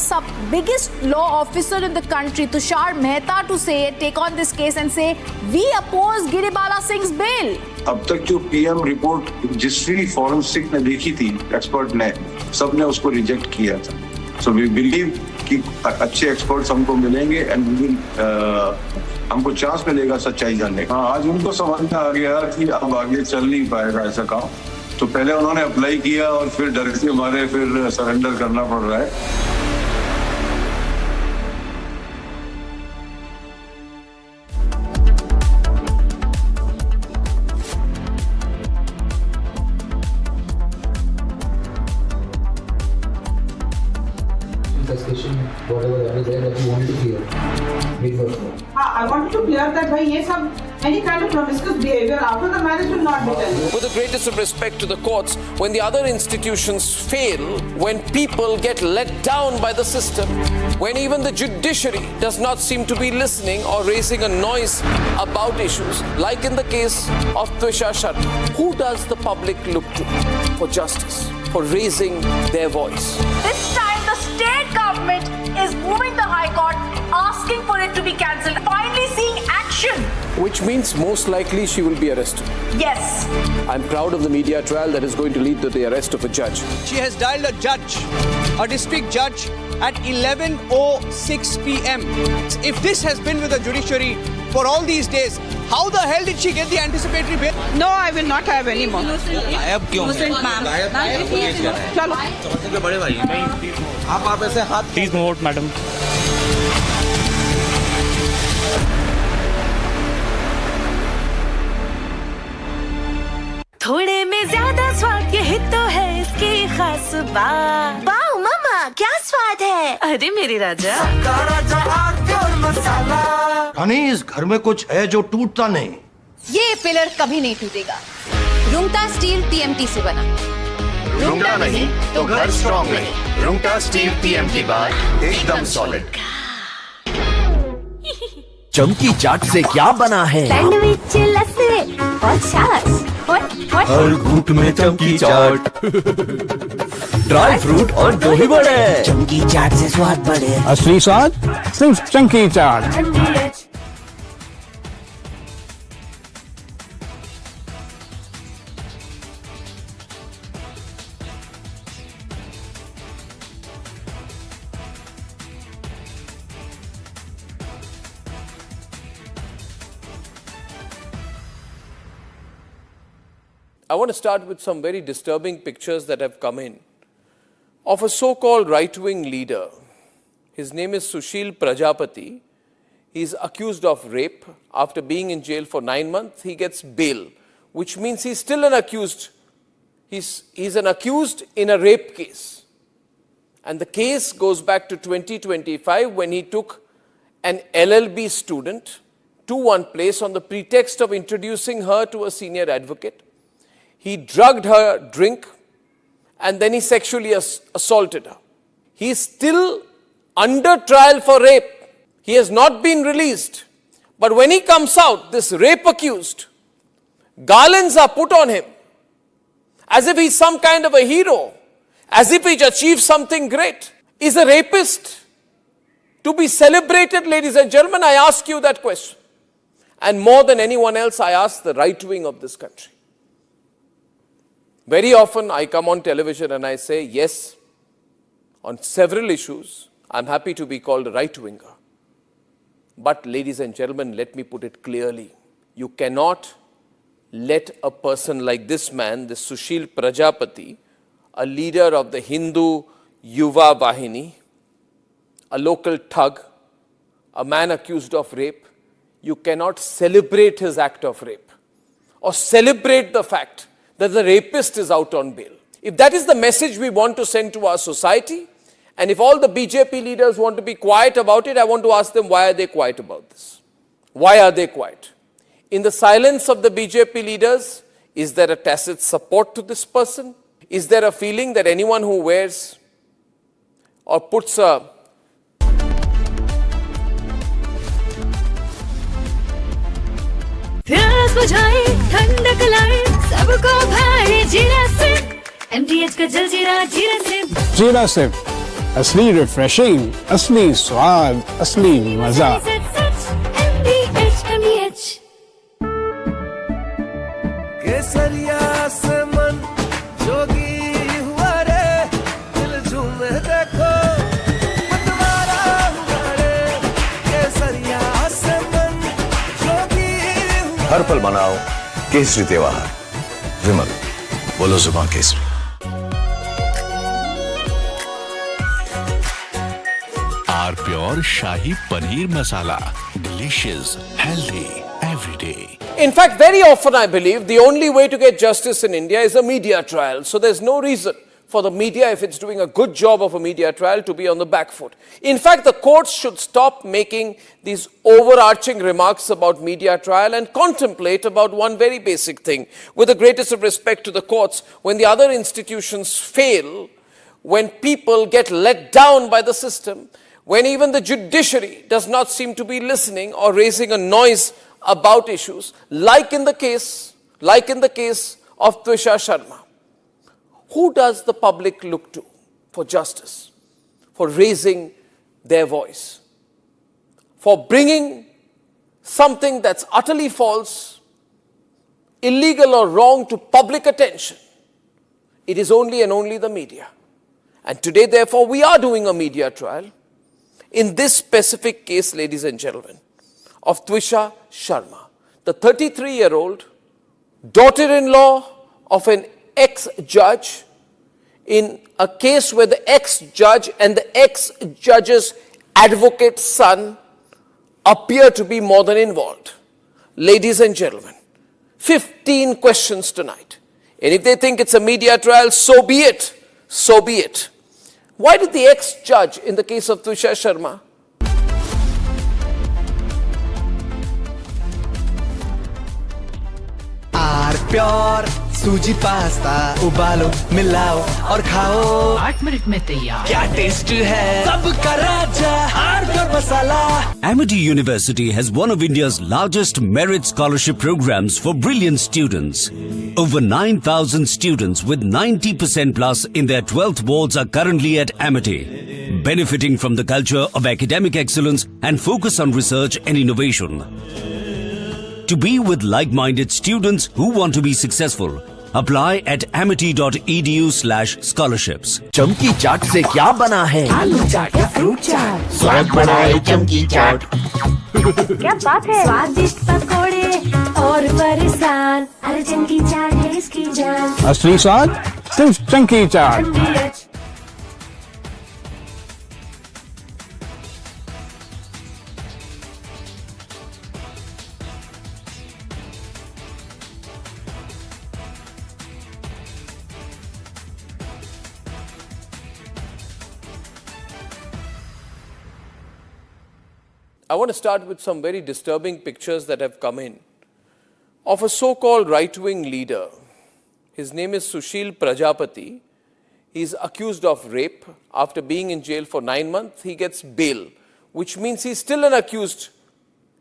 biggest law officer in the country, Tushar Mehta, to take on this case and say, we oppose Giribala Singh's bail. अब तक जो PM report जिस भी forensic ने देखी थी, expert ने, सबने उसको रिजेक्ट किया था. So we believe कि अच्छे एक्सपर्ट्स हमको मिलेंगे and we will हमको चांस मिलेगा सच्चाई जानने का. आज उनको समझ में आ गया कि अब आगे चल नहीं पाएगा ऐसा काम. तो पहले उन्होंने अप्लाई किया और फिर डर के मारे फिर सरेंडर करना पड़ रहा है. Whatever that is there that you wanted to clear. I wanted to clear that any kind of promiscuous behavior after the marriage will not be done. With the greatest of respect to the courts, when the other institutions fail, when people get let down by the system, when even the judiciary does not seem to be listening or raising a noise about issues, like in the case of Twisha Sharma, who does the public look to for justice, for raising their voice? This time the state government is moving the High Court, asking for it to be cancelled, finally seeing action. which means most likely she will be arrested. Yes. I'm proud of the media trial that is going to lead to the arrest of a judge. She has dialed a district judge at 11:06 p.m. If this has been with the judiciary for all these days, how the hell did she get the anticipatory bail? No, I will not have any more. गायब क्यों? चलो समझने के बड़े भाई आप ऐसे हाथ प्लीज नोट मैडम. थोड़े में ज्यादा स्वाद यही तो है इसकी खास बात. वाओ मामा क्या स्वाद है. अरे मेरे राजा रानी इस घर में कुछ है जो टूटता नहीं. ये पिलर कभी नहीं टूटेगा. रुंगटा स्टील TMT से बना. रुंगटा नहीं तो घर स्ट्रॉन्ग नहीं. रुंगटा स्टील TMT बार एकदम सॉलिड. चमकी चाट से क्या बना है? सैंडविच लस्सी और छाछ. हर घूंट में चमकी चाट. ड्राई फ्रूट और दही बड़े. चमकी चाट से स्वाद बढ़े. असली स्वाद सिर्फ चंकी चाट. I want to start with some very disturbing pictures that have come in of a so-called right-wing leader. His name is Sushil Prajapati. He is accused of rape. After being in jail for 9 months, he gets bail, which means he's still an accused. He's an accused in a rape case. And the case goes back to 2025 when he took an LLB student to one place on the pretext of introducing her to a senior advocate. He drugged her drink and then he sexually assaulted her. He is still under trial for rape. He has not been released. But when he comes out, this rape accused, garlands are put on him as if he's some kind of a hero, as if he's achieved something great. Is a rapist to be celebrated, ladies and gentlemen? I ask you that question. And more than anyone else, I ask the right wing of this country. Very often I come on television and I say, yes, on several issues, I'm happy to be called a right-winger. But ladies and gentlemen, let me put it clearly. You cannot let a person like this man, this Sushil Prajapati, a leader of the Hindu Yuva Vahini, a local thug, a man accused of rape, you cannot celebrate his act of rape or celebrate the fact that the rapist is out on bail. If that is the message we want to send to our society, and if all the BJP leaders want to be quiet about it, I want to ask them, why are they quiet about this? Why are they quiet? In the silence of the BJP leaders, is there a tacit support to this person? Is there a feeling that anyone who wears or puts a प्यास बुझाए ठंडक लाए सबको भाए जीरा से MTH का जल जीरा जीरा से. जीरा से असली रिफ्रेशिंग, असली स्वाद, असली मजा. MTH. केसरिया से मन जोगी हुआ रे, दिल झूमे देखो मतवारा हुआ रे. केसरिया से मन जोगी हुआ. हर पल मनाओ केसरी त्योहार. विमल बोलो जुबान केसरी. R pure shahi paneer masala. Delicious, healthy, every day. In fact, very often I believe the only way to get justice in India is a media trial. So there's no reason for the media, if it's doing a good job of a media trial, to be on the back foot. In fact, the courts should stop making these overarching remarks about media trial and contemplate about one very basic thing. With the greatest of respect to the courts, when the other institutions fail, when people get let down by the system, when even the judiciary does not seem to be listening or raising a noise about issues, like in the case of Twisha Sharma. Who does the public look to for justice, for raising their voice, for bringing something that's utterly false, illegal or wrong to public attention, it is only and only the media. And today, therefore, we are doing a media trial in this specific case, ladies and gentlemen, of Twisha Sharma, the 33-year-old daughter-in-law of an ex-judge, in a case where the ex-judge and the ex-judge's advocate's son appear to be more than involved. Ladies and gentlemen, 15 questions tonight. And if they think it's a media trial, so be it. So be it. Why did the ex-judge in the case of Twisha Sharma pure सूजी pasta उबालो मिलाओ और खाओ 8 minute में तैयार क्या taste है सबका राजा hardcore masala Amity University has one of India's largest merit scholarship programs for brilliant students. Over 9,000 students with 90% plus in their 12th boards are currently at Amity, benefiting from the culture of academic excellence and focus on research and innovation. To be with like-minded students who want to be successful, apply at amity.edu/scholarships. चमकी चाट से क्या बना है? आलू चाट या fruit चाट, स्वाद बनाए चमकी चाट। क्या बात है? स्वादिष्ट पकोड़े और फरसान, अरे चमकी चाट है इसकी जान। असली स्वाद सिर्फ चमकी चाट। I want to start with some very disturbing pictures that have come in of a so-called right-wing leader. His name is Sushil Prajapati. He's accused of rape. After being in jail for 9 months, he gets bail, which means he's still an accused.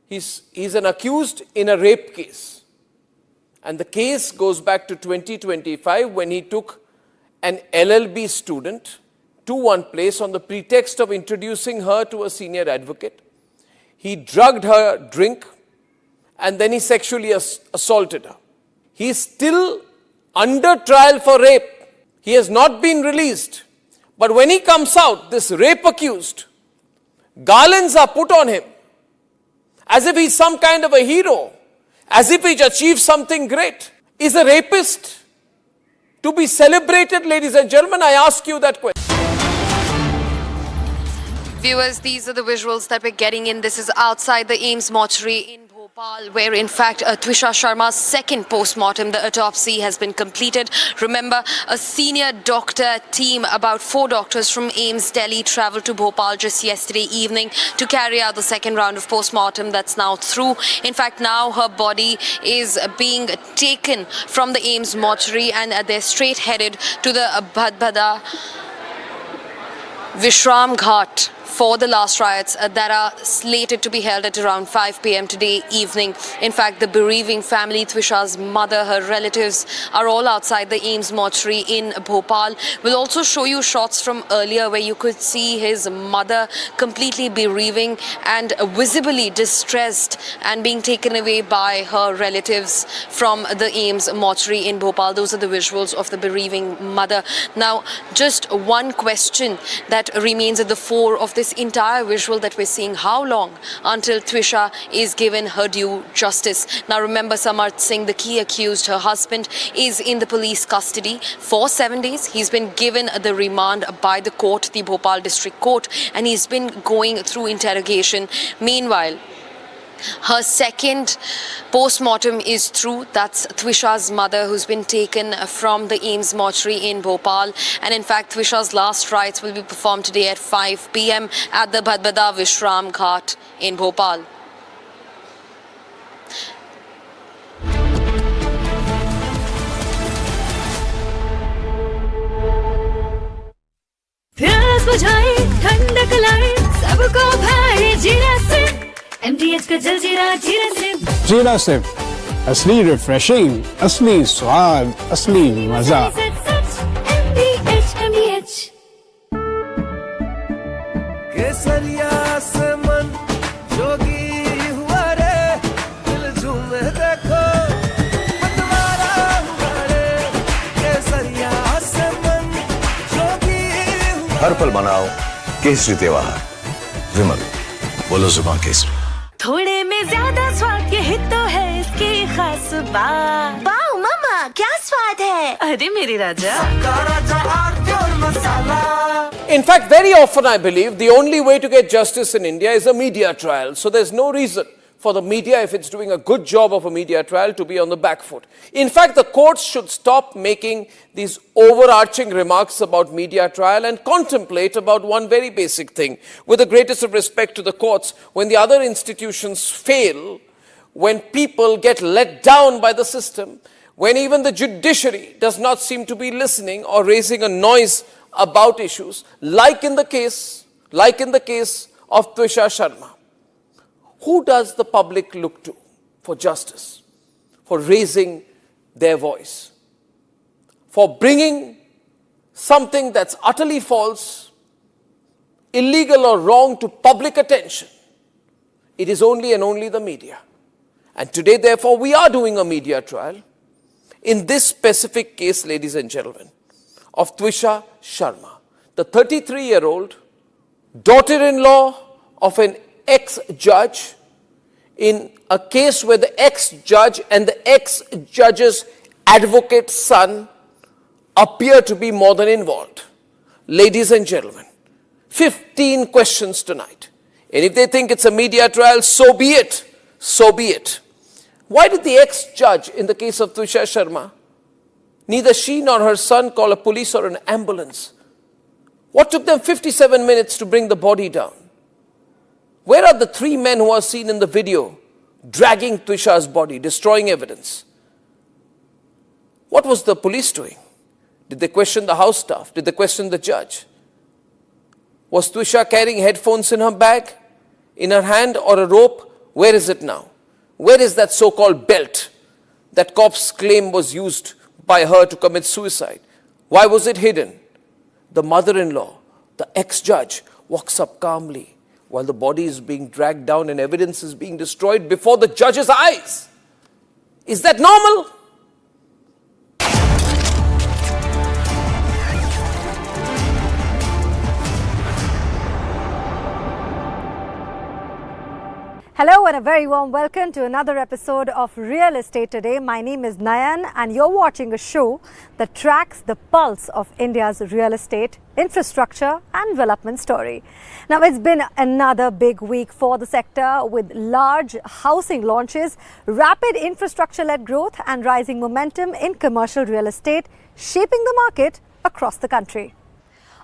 He's an accused in a rape case. And the case goes back to 2025 when he took an LLB student to one place on the pretext of introducing her to a senior advocate. He drugged her drink and then he sexually assaulted her. He is still under trial for rape. He has not been released. But when he comes out, this rape accused, garlands are put on him as if he's some kind of a hero, as if he's achieved something great. Is a rapist to be celebrated, ladies and gentlemen? I ask you that question. Viewers, these are the visuals that we're getting in. This is outside the AIIMS mortuary in Bhopal, where in fact Twisha Sharma's second post-mortem, the autopsy, has been completed. Remember, a senior doctor team, about 4 doctors from AIIMS Delhi, travelled to Bhopal just yesterday evening to carry out the second round of post-mortem that's now through. In fact, now her body is being taken from the AIIMS mortuary and they're straight headed to the Bhadbhada Vishram Ghat for the last rites that are slated to be held at around 5 p.m. today evening. In fact, the bereaving family, Twisha's mother, her relatives, are all outside the AIIMS mortuary in Bhopal. We'll also show you shots from earlier where you could see his mother completely bereaving and visibly distressed and being taken away by her relatives from the AIIMS mortuary in Bhopal. Those are the visuals of the bereaving mother. Now, just one question that remains at the fore of this entire visual that we're seeing: how long until Twisha is given her due justice? Now remember, Samarth Singh, the key accused, her husband, is in the police custody for 7 days. He's been given the remand by the court, the Bhopal District Court, and he's been going through interrogation. Meanwhile, her second post-mortem is through. That's Twisha's mother, who's been taken from the AIIMS mortuary in Bhopal. And in fact, Twisha's last rites will be performed today at 5 p.m. at the Bhadbhada Vishram Ghat in Bhopal. MTH का जलजीरा जीरा SIP, जीरा SIP, असली refreshing, असली स्वाद, असली मजा। MTH केसरिया से मन जोगी हुआ रे, हर पल मनाओ केसरी त्योहार। विमल, बोलो जुबान केसरी। थोड़े में ज्यादा स्वाद, यही तो है इसकी खास बात। वाओ मामा, क्या स्वाद है। अरे मेरे राजा। In fact, very often I believe the only way to get justice in India is a media trial. So there's no reason for the media, if it's doing a good job of a media trial, to be on the back foot. In fact, the courts should stop making these overarching remarks about media trial and contemplate about one very basic thing. With the greatest of respect to the courts, when the other institutions fail, when people get let down by the system, when even the judiciary does not seem to be listening or raising a noise about issues, like in the case of Twisha Sharma, who does the public look to for justice, for raising their voice, for bringing something that's utterly false, illegal or wrong to public attention? It is only and only the media. And today, therefore, we are doing a media trial in this specific case, ladies and gentlemen, of Twisha Sharma, the 33-year-old daughter-in-law of an ex-judge, in a case where the ex-judge and the ex-judge's advocate's son appear to be more than involved. Ladies and gentlemen, 15 questions tonight. And if they think it's a media trial, so be it. So be it. Why did the ex-judge in the case of Twisha Sharma, neither she nor her son call a police or an ambulance? What took them 57 minutes to bring the body down? Where are the 3 men who are seen in the video dragging Twisha's body, destroying evidence? What was the police doing? Did they question the house staff? Did they question the judge? Was Twisha carrying headphones in her bag, in her hand, or a rope? Where is it now? Where is that so-called belt that cops claim was used by her to commit suicide? Why was it hidden? The mother-in-law, the ex-judge, walks up calmly while the body is being dragged down and evidence is being destroyed before the judge's eyes. Is that normal? Hello and a very warm welcome to another episode of Real Estate Today. My name is Nayan and you're watching a show that tracks the pulse of India's real estate, infrastructure and development story. Now, it's been another big week for the sector with large housing launches, rapid infrastructure-led growth and rising momentum in commercial real estate, shaping the market across the country.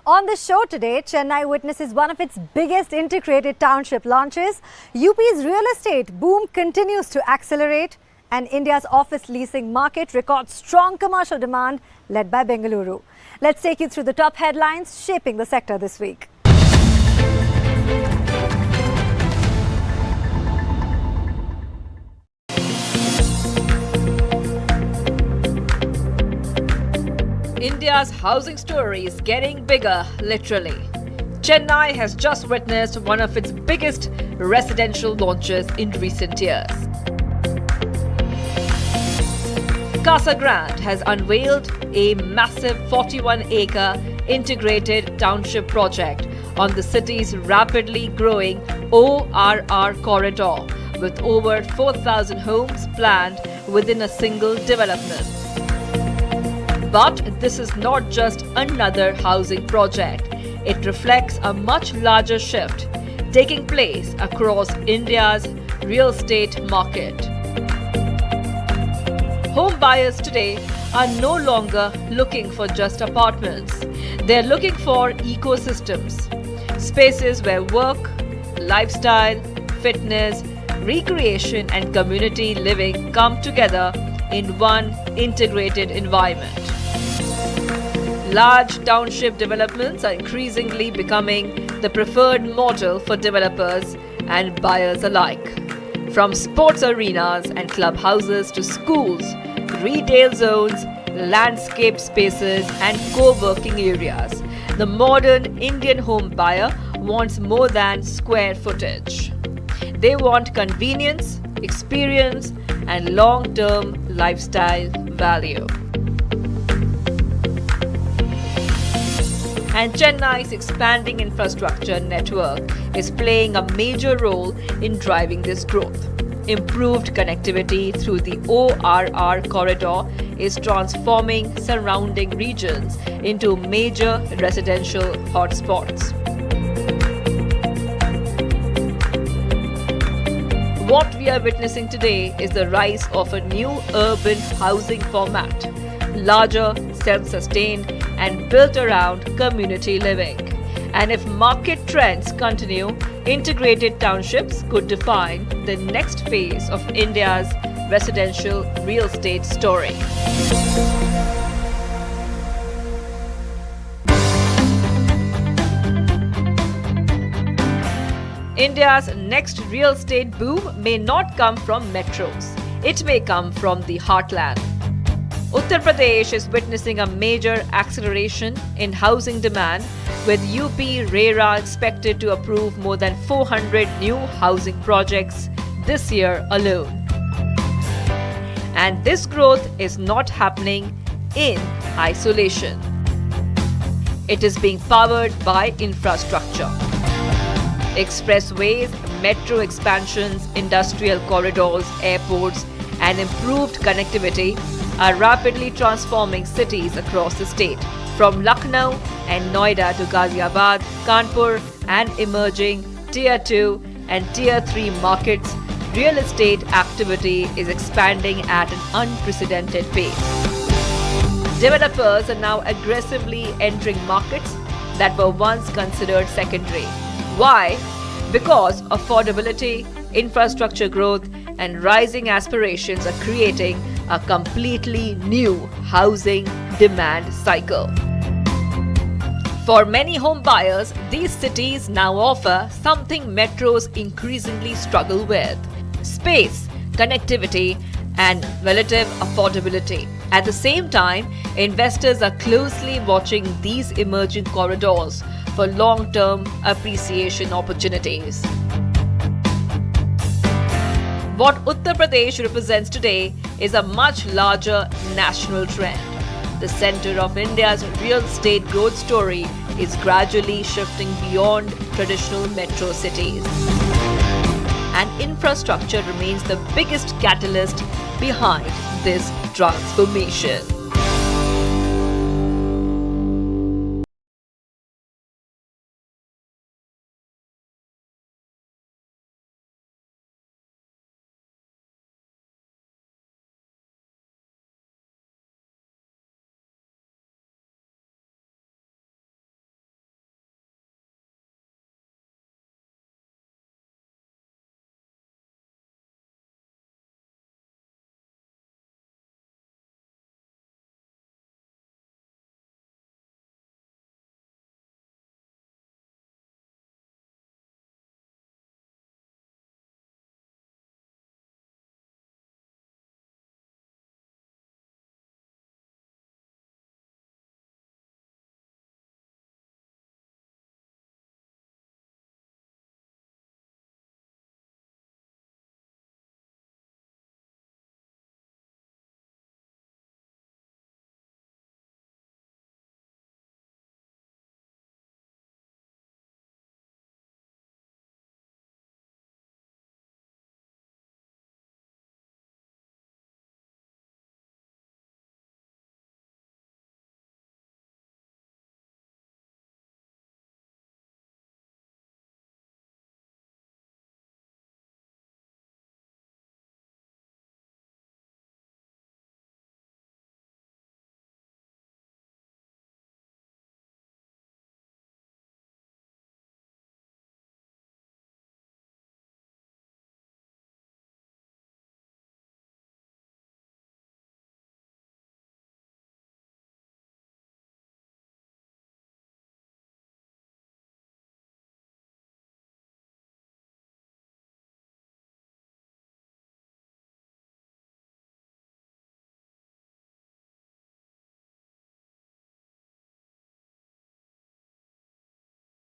On the show today, Chennai witnesses one of its biggest integrated township launches. UP's real estate boom continues to accelerate and India's office leasing market records strong commercial demand led by Bengaluru. Let's take you through the top headlines shaping the sector this week. India's housing story is getting bigger, literally. Chennai has just witnessed one of its biggest residential launches in recent years. Casa Grande has unveiled a massive 41-acre integrated township project on the city's rapidly growing ORR corridor, with over 4,000 homes planned within a single development. But this is not just another housing project. It reflects a much larger shift taking place across India's real estate market. Home buyers today are no longer looking for just apartments. They're looking for ecosystems, spaces where work, lifestyle, fitness, recreation and community living come together in one integrated environment. Large township developments are increasingly becoming the preferred model for developers and buyers alike. From sports arenas and clubhouses to schools, retail zones, landscape spaces and co-working areas, the modern Indian home buyer wants more than square footage. They want convenience, experience and long-term lifestyle value. and Chennai's expanding infrastructure network is playing a major role in driving this growth. Improved connectivity through the ORR corridor is transforming surrounding regions into major residential hotspots. What we are witnessing today is the rise of a new urban housing format, larger, self-sustained, and built around community living. And if market trends continue, integrated townships could define the next phase of India's residential real estate story. India's next real estate boom may not come from metros. It may come from the heartland. Uttar Pradesh is witnessing a major acceleration in housing demand, with UP RERA expected to approve more than 400 new housing projects this year alone. And this growth is not happening in isolation. It is being powered by infrastructure. Expressways, metro expansions, industrial corridors, airports, and improved connectivity are rapidly transforming cities across the state. From Lucknow and Noida to Ghaziabad, Kanpur, and emerging Tier 2 and Tier 3 markets, real estate activity is expanding at an unprecedented pace. Developers are now aggressively entering markets that were once considered secondary. Why? Because affordability, infrastructure growth, and rising aspirations are creating a completely new housing demand cycle. For many home buyers, these cities now offer something metros increasingly struggle with: space, connectivity, and relative affordability. At the same time, investors are closely watching these emerging corridors for long-term appreciation opportunities. What Uttar Pradesh represents today is a much larger national trend. The center of India's real estate growth story is gradually shifting beyond traditional metro cities. And infrastructure remains the biggest catalyst behind this transformation.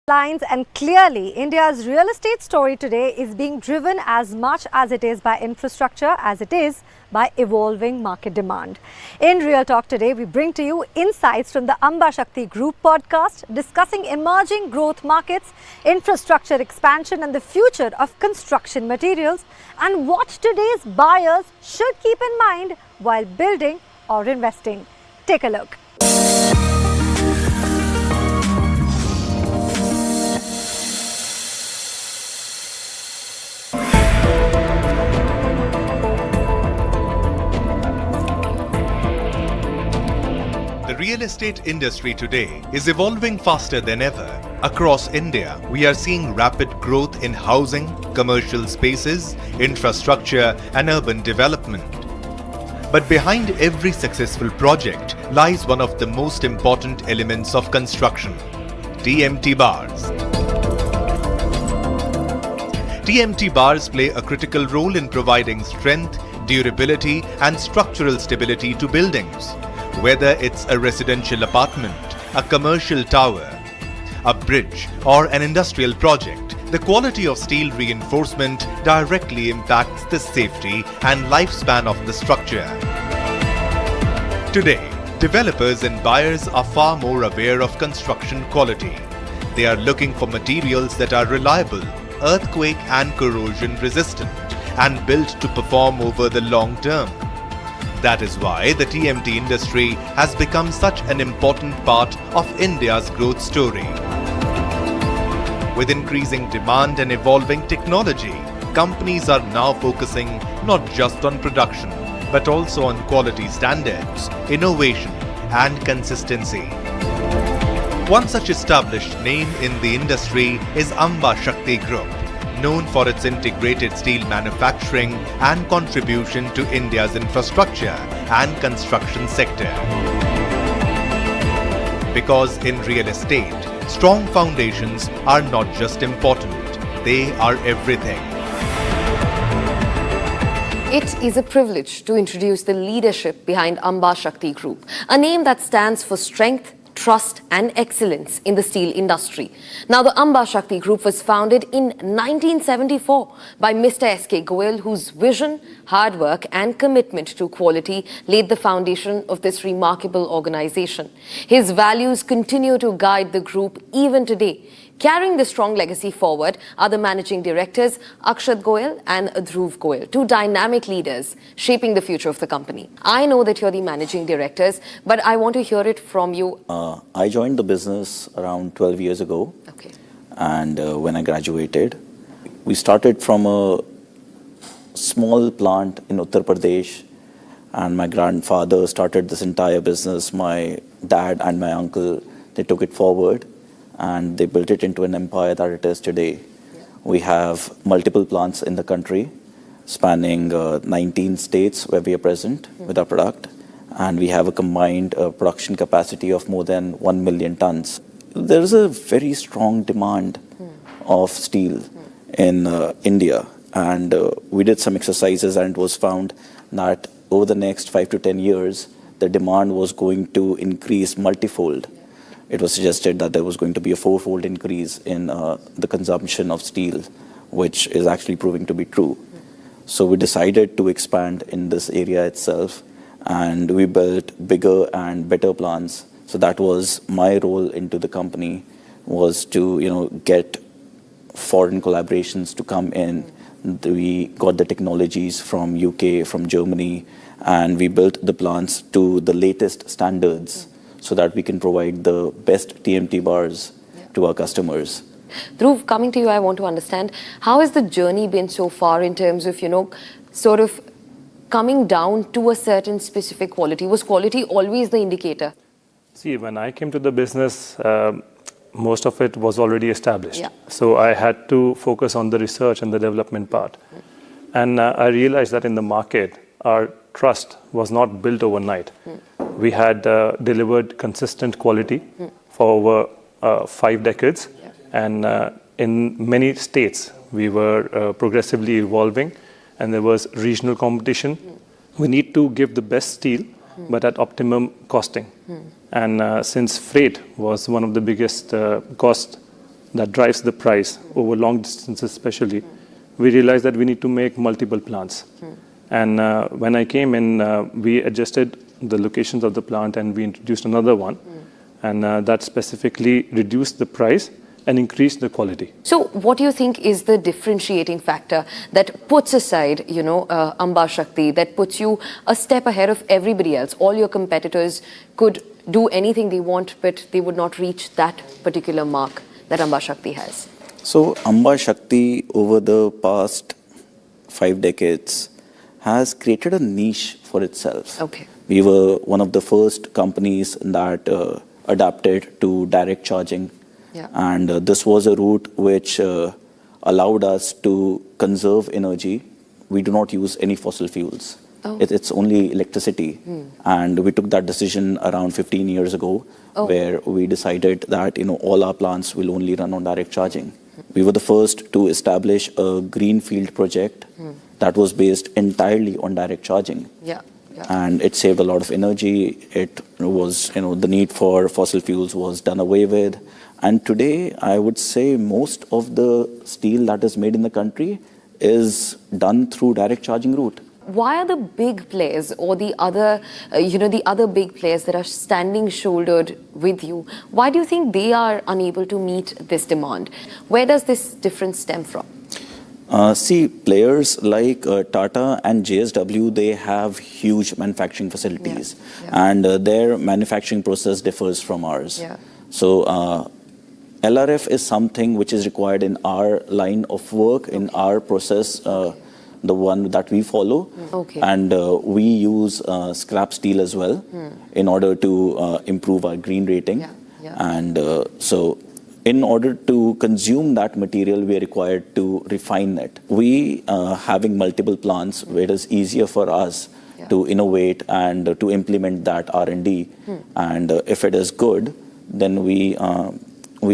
lines, and clearly India's real estate story today is being driven as much as it is by infrastructure as it is by evolving market demand. In Real Talk today, we bring to you insights from the Amba Shakti Group podcast discussing emerging growth markets, infrastructure expansion and the future of construction materials, and what today's buyers should keep in mind while building or investing. Take a look. The real estate industry today is evolving faster than ever. Across India, we are seeing rapid growth in housing, commercial spaces, infrastructure, and urban development. But behind every successful project lies one of the most important elements of construction: TMT bars. TMT bars play a critical role in providing strength, durability, and structural stability to buildings. Whether it's a residential apartment, a commercial tower, a bridge, or an industrial project, the quality of steel reinforcement directly impacts the safety and lifespan of the structure. Today, developers and buyers are far more aware of construction quality. They are looking for materials that are reliable, earthquake and corrosion resistant, and built to perform over the long term. That is why the TMT industry has become such an important part of India's growth story. With increasing demand and evolving technology, companies are now focusing not just on production, but also on quality standards, innovation, and consistency. One such established name in the industry is Amba Shakti Group, known for its integrated steel manufacturing and contribution to India's infrastructure and construction sector. Because in real estate, strong foundations are not just important, they are everything. It is a privilege to introduce the leadership behind Amba Shakti Group, a name that stands for strength, trust and excellence in the steel industry. Now, the Amba Shakti Group was founded in 1974 by Mr. S.K. Goyal, whose vision, hard work and commitment to quality laid the foundation of this remarkable organization. His values continue to guide the group even today. Carrying the strong legacy forward are the managing directors Akshat Goyal and Dhruv Goyal, two dynamic leaders shaping the future of the company. I know that you're the managing directors, but I want to hear it from you. I joined the business around 12 years ago. Okay. And when I graduated, we started from a small plant in Uttar Pradesh, and my grandfather started this entire business. My dad and my uncle, they took it forward and they built it into an empire that it is today. We have multiple plants in the country, spanning 19 states where we are present with our product, and we have a combined production capacity of more than 1 million tons. There is a very strong demand of steel in India, and we did some exercises and it was found that over the next 5 to 10 years, the demand was going to increase multifold. It was suggested that there was going to be a 4-fold increase in the consumption of steel, which is actually proving to be true. So we decided to expand in this area itself, and we built bigger and better plants. So that was my role into the company, was to get foreign collaborations to come in. We got the technologies from UK, from Germany, and we built the plants to the latest standards, so that we can provide the best TMT bars to our customers. Dhruv, coming to you, I want to understand, how has the journey been so far in terms of, sort of coming down to a certain specific quality? Was quality always the indicator? See, when I came to the business, most of it was already established. So I had to focus on the research and the development part. And I realized that in the market, our trust was not built overnight. We had delivered consistent quality for over 5 decades. And in many states, we were progressively evolving, and there was regional competition. We need to give the best steel, but at optimum costing. And since freight was one of the biggest cost that drives the price over long distances especially, we realized that we need to make multiple plants. And when I came in, we adjusted the locations of the plant and we introduced another one. And that specifically reduced the price and increased the quality. So what do you think is the differentiating factor that puts aside, Amba Shakti, that puts you a step ahead of everybody else? All your competitors could do anything they want, but they would not reach that particular mark that Amba Shakti has. So Amba Shakti over the past 5 decades has created a niche for itself. Okay. We were one of the first companies that adapted to direct charging. Yeah. And this was a route which allowed us to conserve energy. We do not use any fossil fuels. Oh. It's only electricity. And we took that decision around 15 years ago, where we decided that all our plants will only run on direct charging. We were the first to establish a greenfield project that was based entirely on direct charging. Yeah. And it saved a lot of energy. It was, the need for fossil fuels was done away with. And today, I would say most of the steel that is made in the country is done through direct charging route. Why are the big players or the other, the other big players that are standing shouldered with you, why do you think they are unable to meet this demand? Where does this difference stem from? See, players like Tata and JSW, they have huge manufacturing facilities. And their manufacturing process differs from ours. So LRF is something which is required in our line of work, in our process, the one that we follow. And we use scrap steel as well in order to improve our green rating. And so in order to consume that material, we are required to refine it. We, having multiple plants, where it is easier for us to innovate and to implement that R&D. And if it is good, then we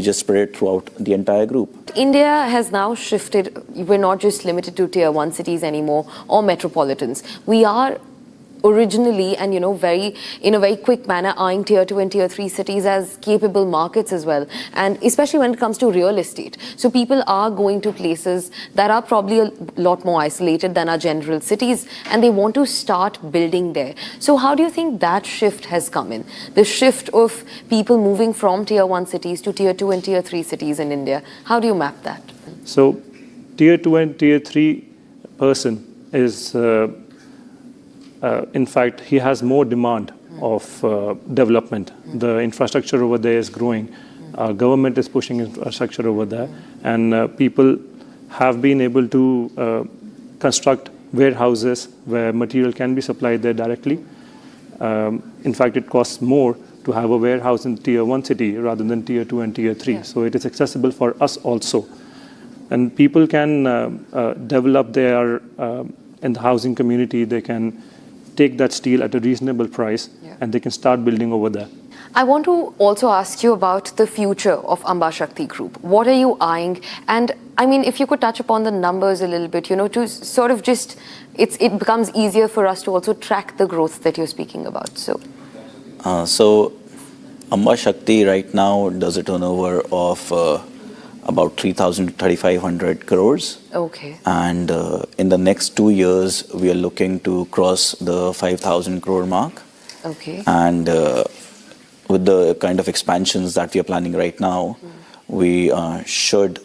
just spread it throughout the entire group. India has now shifted. We're not just limited to tier 1 cities anymore or metropolitans. We are originally and in a very quick manner eyeing tier 2 and tier 3 cities as capable markets as well, and especially when it comes to real estate. So people are going to places that are probably a lot more isolated than our general cities, and they want to start building there. So how do you think that shift has come in? The shift of people moving from tier 1 cities to tier 2 and tier 3 cities in India. How do you map that? So tier 2 and tier 3 person is in fact, he has more demand of development. The infrastructure over there is growing. Our government is pushing infrastructure over there. And people have been able to construct warehouses where material can be supplied there directly. In fact, it costs more to have a warehouse in tier 1 city rather than tier 2 and tier 3. So it is accessible for us also. And people can develop their, in the housing community, they can take that steel at a reasonable price and they can start building over there. I want to also ask you about the future of Amba Shakti Group. What are you eyeing? And I mean, if you could touch upon the numbers a little bit, to sort of just, it becomes easier for us to also track the growth that you're speaking about. So Amba Shakti right now does a turnover of about 3,000 to 3,500 crores. Okay. And in the next 2 years, we are looking to cross the 5,000 crore mark. Okay. And with the kind of expansions that we are planning right now, we should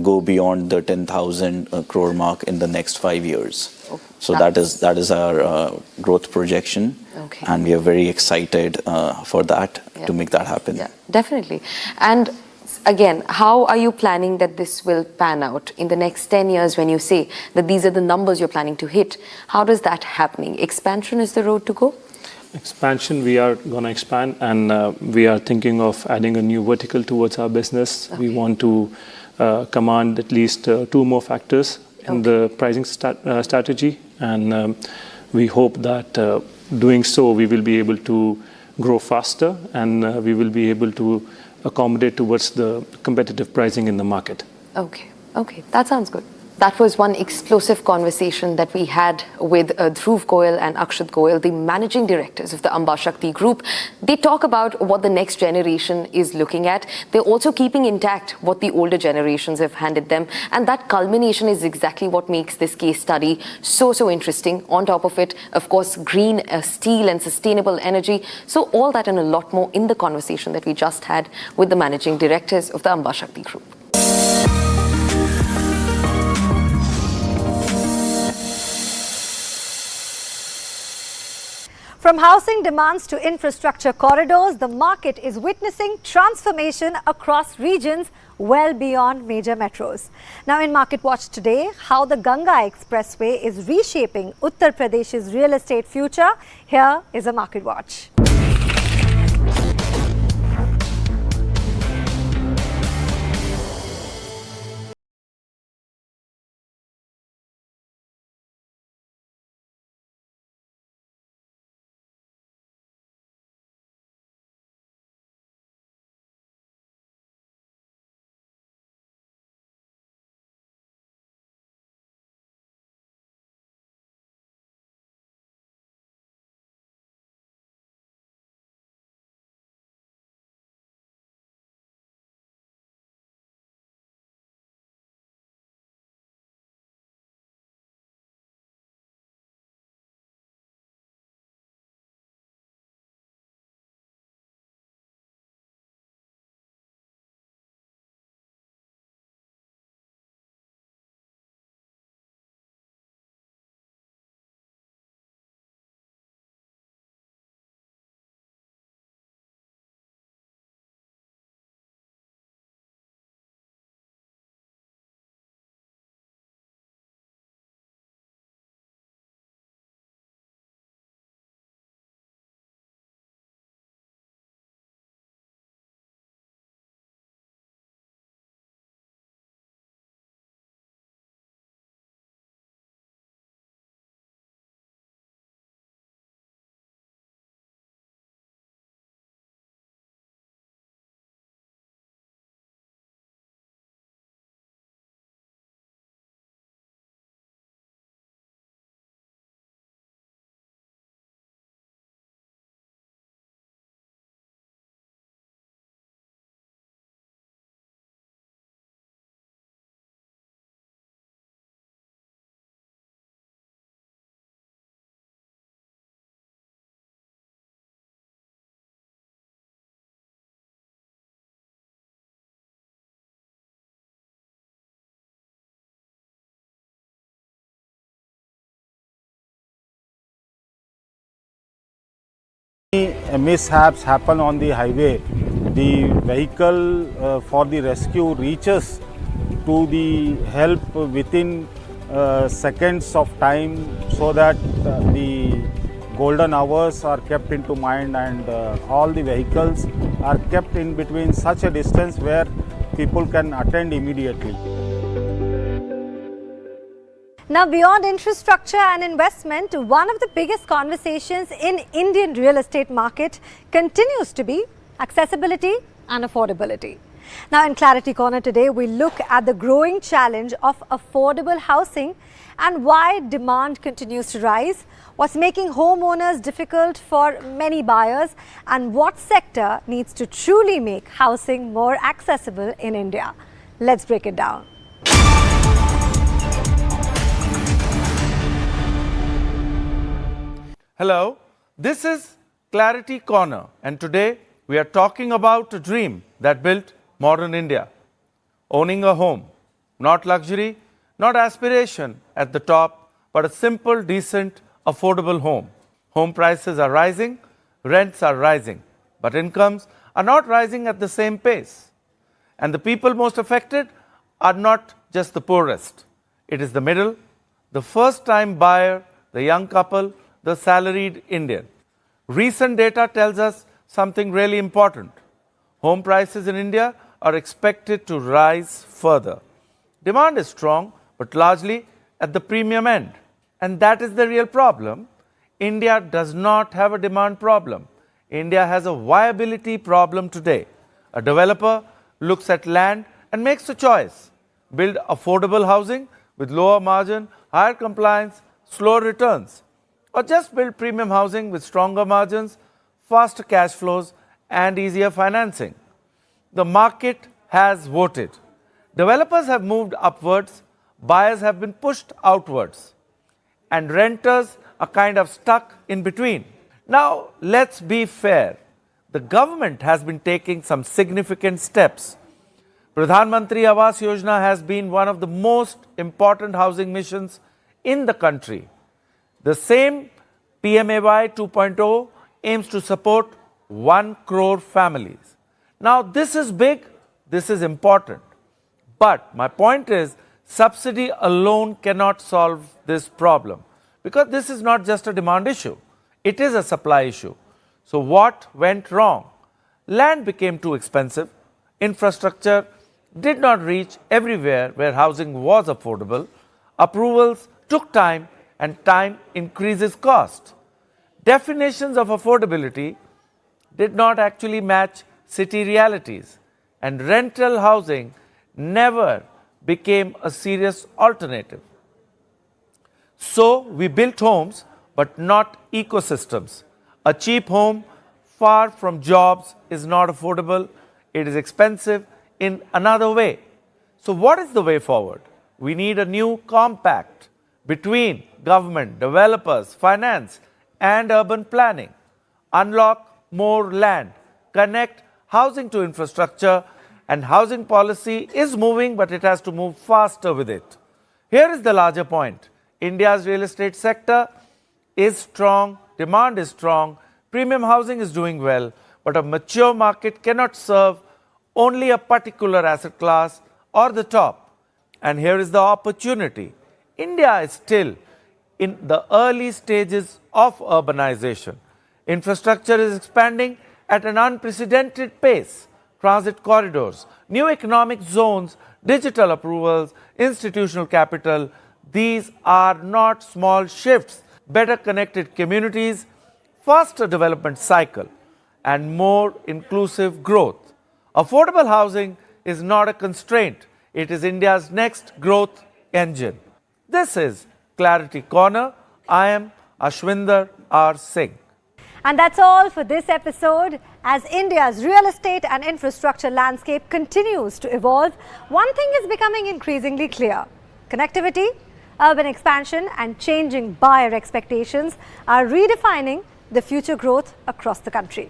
go beyond the 10,000 crore mark in the next 5 years. Okay. So that is our growth projection. Okay. And we are very excited for that, to make that happen. Yeah, definitely. And again, how are you planning that this will pan out in the next 10 years when you say that these are the numbers you're planning to hit? How does that happening? Expansion is the road to go? Expansion, we are going to expand, and we are thinking of adding a new vertical towards our business. We want to command at least 2 more factors in the pricing strategy, and we hope that doing so we will be able to grow faster, and we will be able to accommodate towards the competitive pricing in the market. Okay, that sounds good. That was one explosive conversation that we had with Dhruv Goyal and Akshat Goyal, the managing directors of the Amba Shakti Group. They talk about what the next generation is looking at. They're also keeping intact what the older generations have handed them. And that culmination is exactly what makes this case study so interesting. On top of it, of course, green steel and sustainable energy. So all that and a lot more in the conversation that we just had with the managing directors of the Amba Shakti Group. From housing demands to infrastructure corridors, the market is witnessing transformation across regions well beyond major metros. Now in Market Watch today, how the Ganga Expressway is reshaping Uttar Pradesh's real estate future. Here is a Market Watch. Mishaps happen on the highway, the vehicle for the rescue reaches to the help within seconds of time, so that the golden hours are kept into mind, and all the vehicles are kept in between such a distance where people can attend immediately. Now, beyond infrastructure and investment, one of the biggest conversations in Indian real estate market continues to be accessibility and affordability. Now, in Clarity Corner today, we look at the growing challenge of affordable housing and why demand continues to rise, what's making homeowners difficult for many buyers, and what sector needs to truly make housing more accessible in India. Let's break it down. Hello, this is Clarity Corner, and today we are talking about a dream that built modern India. Owning a home, not luxury, not aspiration at the top, but a simple, decent, affordable home. Home prices are rising, rents are rising, but incomes are not rising at the same pace. And the people most affected are not just the poorest. It is the middle, the first-time buyer, the young couple, the salaried Indian. Recent data tells us something really important. Home prices in India are expected to rise further. Demand is strong, but largely at the premium end. And that is the real problem. India does not have a demand problem. India has a viability problem today. A developer looks at land and makes a choice. Build affordable housing with lower margin, higher compliance, slower returns. Or just build premium housing with stronger margins, faster cash flows, and easier financing. The market has voted. Developers have moved upwards, buyers have been pushed outwards, and renters are kind of stuck in between. Now, let's be fair. The government has been taking some significant steps. Pradhan Mantri Awas Yojana has been one of the most important housing missions in the country. The same PMAY 2.0 aims to support 1 crore families. Now, this is big, this is important. But my point is, subsidy alone cannot solve this problem, because this is not just a demand issue, it is a supply issue. So what went wrong? Land became too expensive, infrastructure did not reach everywhere where housing was affordable, approvals took time, and time increases cost. Definitions of affordability did not actually match city realities, and rental housing never became a serious alternative. So we built homes, but not ecosystems. A cheap home far from jobs is not affordable, it is expensive in another way. So what is the way forward? We need a new compact between government, developers, finance, and urban planning. Unlock more land, connect housing to infrastructure, and housing policy is moving, but it has to move faster with it. Here is the larger point. India's real estate sector is strong, demand is strong, premium housing is doing well, but a mature market cannot serve only a particular asset class or the top. And here is the opportunity. India is still in the early stages of urbanization. Infrastructure is expanding at an unprecedented pace. Transit corridors, new economic zones, digital approvals, institutional capital, these are not small shifts. Better connected communities, faster development cycle, and more inclusive growth. Affordable housing is not a constraint. It is India's next growth engine. This is Clarity Corner. I am Ashwinder R. Singh. And that's all for this episode. As India's real estate and infrastructure landscape continues to evolve, one thing is becoming increasingly clear. Connectivity, urban expansion, and changing buyer expectations are redefining the future growth across the country.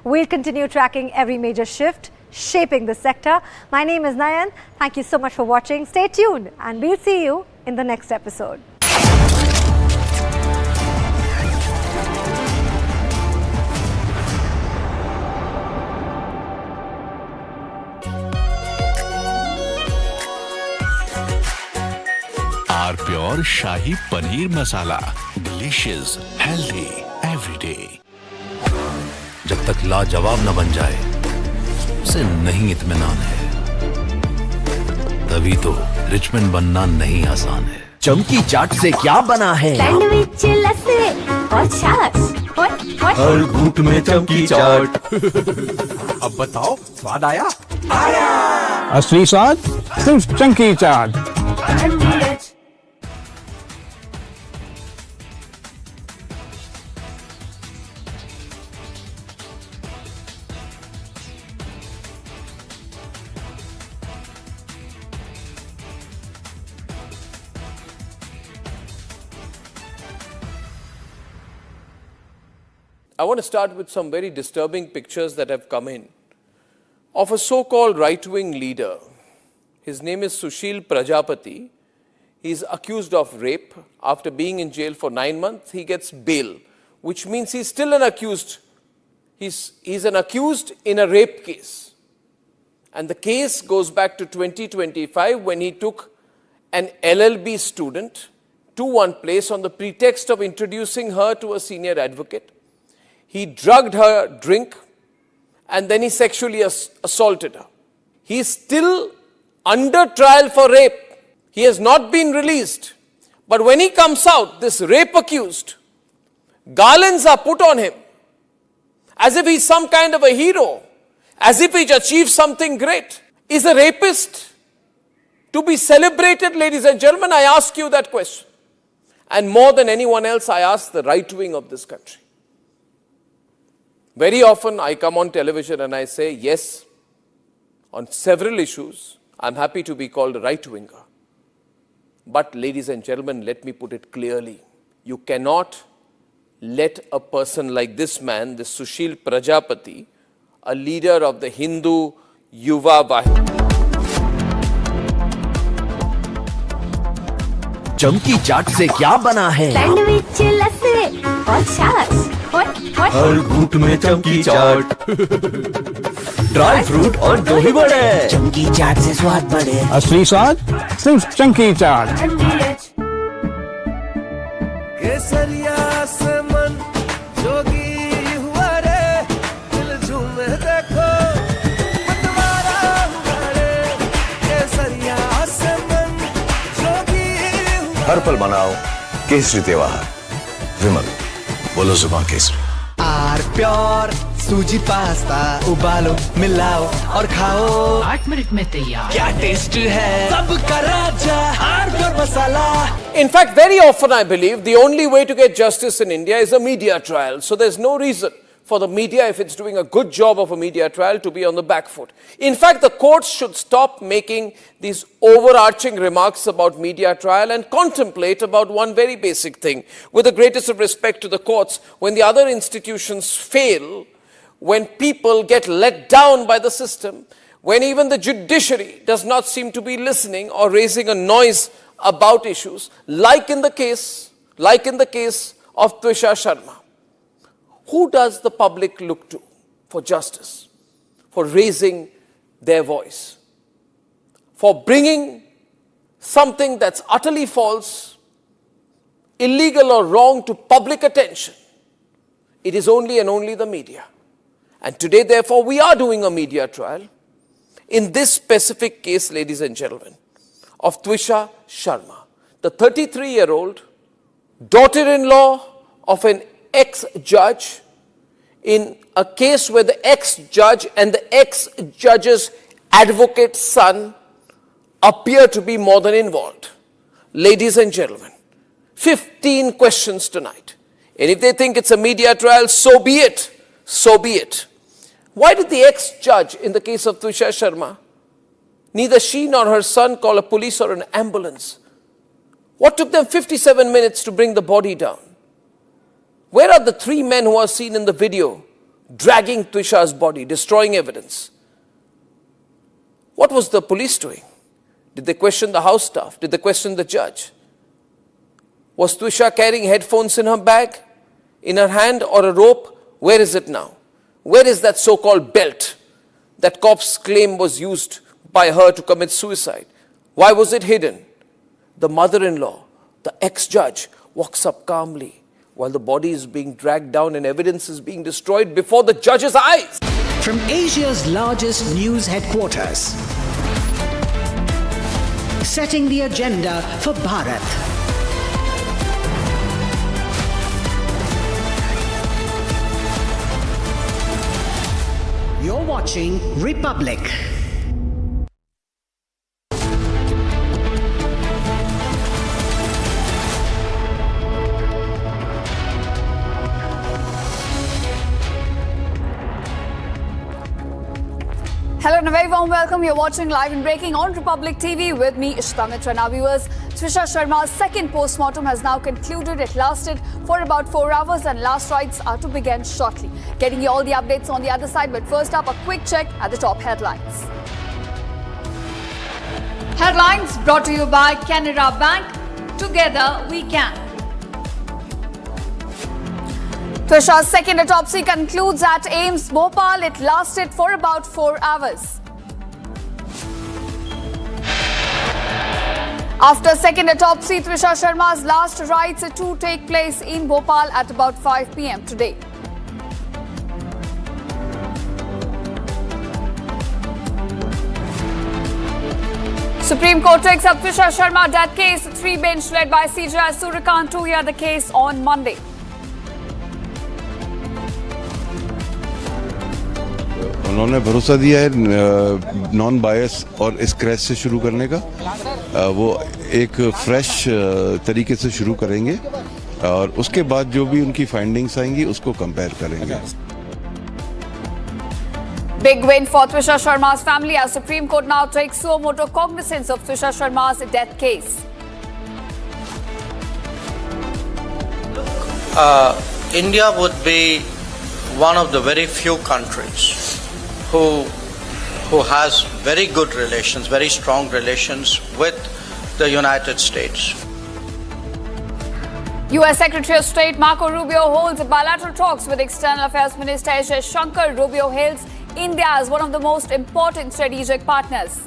We'll continue tracking every major shift shaping the sector. My name is Nayan. Thank you so much for watching. Stay tuned and we'll see you in the next episode. R pure shahi paneer masala, delicious, healthy everyday. जब तक लाजवाब न बन जाए उसे नहीं इत्मीनान है, तभी तो रिचमंड बनना नहीं आसान है। चमकी चाट से क्या बना है? सैंडविच, लस्सी और छाछ। हर घूंट में चमकी चाट। अब बताओ स्वाद आया? आया। असली स्वाद सिर्फ चमकी चाट। I want to start with some very disturbing pictures that have come in of a so-called right-wing leader. His name is Sushil Prajapati. He's accused of rape. After being in jail for 9 months, he gets bail, which means he's still an accused. He's an accused in a rape case. And the case goes back to 2025 when he took an LLB student to one place on the pretext of introducing her to a senior advocate. He drugged her drink and then he sexually assaulted her. He is still under trial for rape. He has not been released. But when he comes out, this rape accused, garlands are put on him as if he's some kind of a hero, as if he's achieved something great. Is a rapist to be celebrated, ladies and gentlemen? I ask you that question. And more than anyone else, I ask the right wing of this country. Very often I come on television and I say, yes, on several issues, I'm happy to be called a right winger. But ladies and gentlemen, let me put it clearly. You cannot let a person like this man, this Sushil Prajapati, a leader of the Hindu Yuva Vahid. चमकी चाट से क्या बना है? Sandwich लस्सी और छाछ हर घूंट में चमकी चाट ड्राई फ्रूट और दही बड़े चमकी चाट से स्वाद बढ़े असली स्वाद सिर्फ चंकी चाट केसरिया से मन जोगी हुआ रे दिल झूमे देखो मतवारा हुआ रे केसरिया से मन जोगी हर पल मनाओ केसरी त्योहार विमल बोलो जुबान केसरी आर प्योर सूजी पास्ता उबालो मिलाओ और खाओ 8 मिनट में तैयार क्या टेस्ट है सबका राजा R pure masala. In fact, very often I believe the only way to get justice in India is a media trial. So there's no reason for the media, if it's doing a good job of a media trial, to be on the back foot. In fact, the courts should stop making these overarching remarks about media trial and contemplate about one very basic thing. With the greatest of respect to the courts, when the other institutions fail, when people get let down by the system, when even the judiciary does not seem to be listening or raising a noise about issues, like in the case of Twisha Sharma. Who does the public look to for justice, for raising their voice, for bringing something that's utterly false, illegal or wrong to public attention? It is only and only the media. And today, therefore, we are doing a media trial in this specific case, ladies and gentlemen, of Twisha Sharma, the 33-year-old daughter-in-law of an ex-judge, in a case where the ex-judge and the ex-judge's advocate son appear to be more than involved. Ladies and gentlemen, 15 questions tonight. And if they think it's a media trial, so be it. So be it. Why did the ex-judge in the case of Twisha Sharma, neither she nor her son call a police or an ambulance? What took them 57 minutes to bring the body down? Where are the 3 men who are seen in the video dragging Twisha's body, destroying evidence? What was the police doing? Did they question the house staff? Did they question the judge? Was Twisha carrying headphones in her bag, in her hand, or a rope? Where is it now? Where is that so-called belt that cops claim was used by her to commit suicide? Why was it hidden? The mother-in-law, the ex-judge, walks up calmly while the body is being dragged down and evidence is being destroyed before the judge's eyes. From Asia's largest news headquarters, setting the agenda for Bharat. You're watching Republic. Hello and a very warm welcome. You're watching Live and Breaking on Republic TV with me, Ishita Mitra. Now viewers, Twisha Sharma's second post-mortem has now concluded. It lasted for about 4 hours and last rites are to begin shortly. Getting you all the updates on the other side, but first up, a quick check at the top headlines. Headlines brought to you by Canara Bank. Together we can. Twisha's second autopsy concludes at AIIMS Bhopal. It lasted for about 4 hours. After second autopsy, Twisha Sharma's last rites are to take place in Bhopal at about 5 p.m. today. Supreme Court takes up Twisha Sharma death case. 3-bench led by CJI Surikant to hear the case on Monday. उन्होंने भरोसा दिया है non बायस और scratch से शुरू करने का। वो एक फ्रेश तरीके से शुरू करेंगे और उसके बाद जो भी उनकी फाइंडिंग्स आएंगी उसको कंपेयर करेंगे। Big win for Twisha Sharma's family as Supreme Court now takes suo motu cognizance of Twisha Sharma's death case. India would be one of the very few countries who has very good relations, very strong relations with the United States. U.S. Secretary of State Marco Rubio holds bilateral talks with External Affairs Minister S. Shankar. Rubio hails India as one of the most important strategic partners.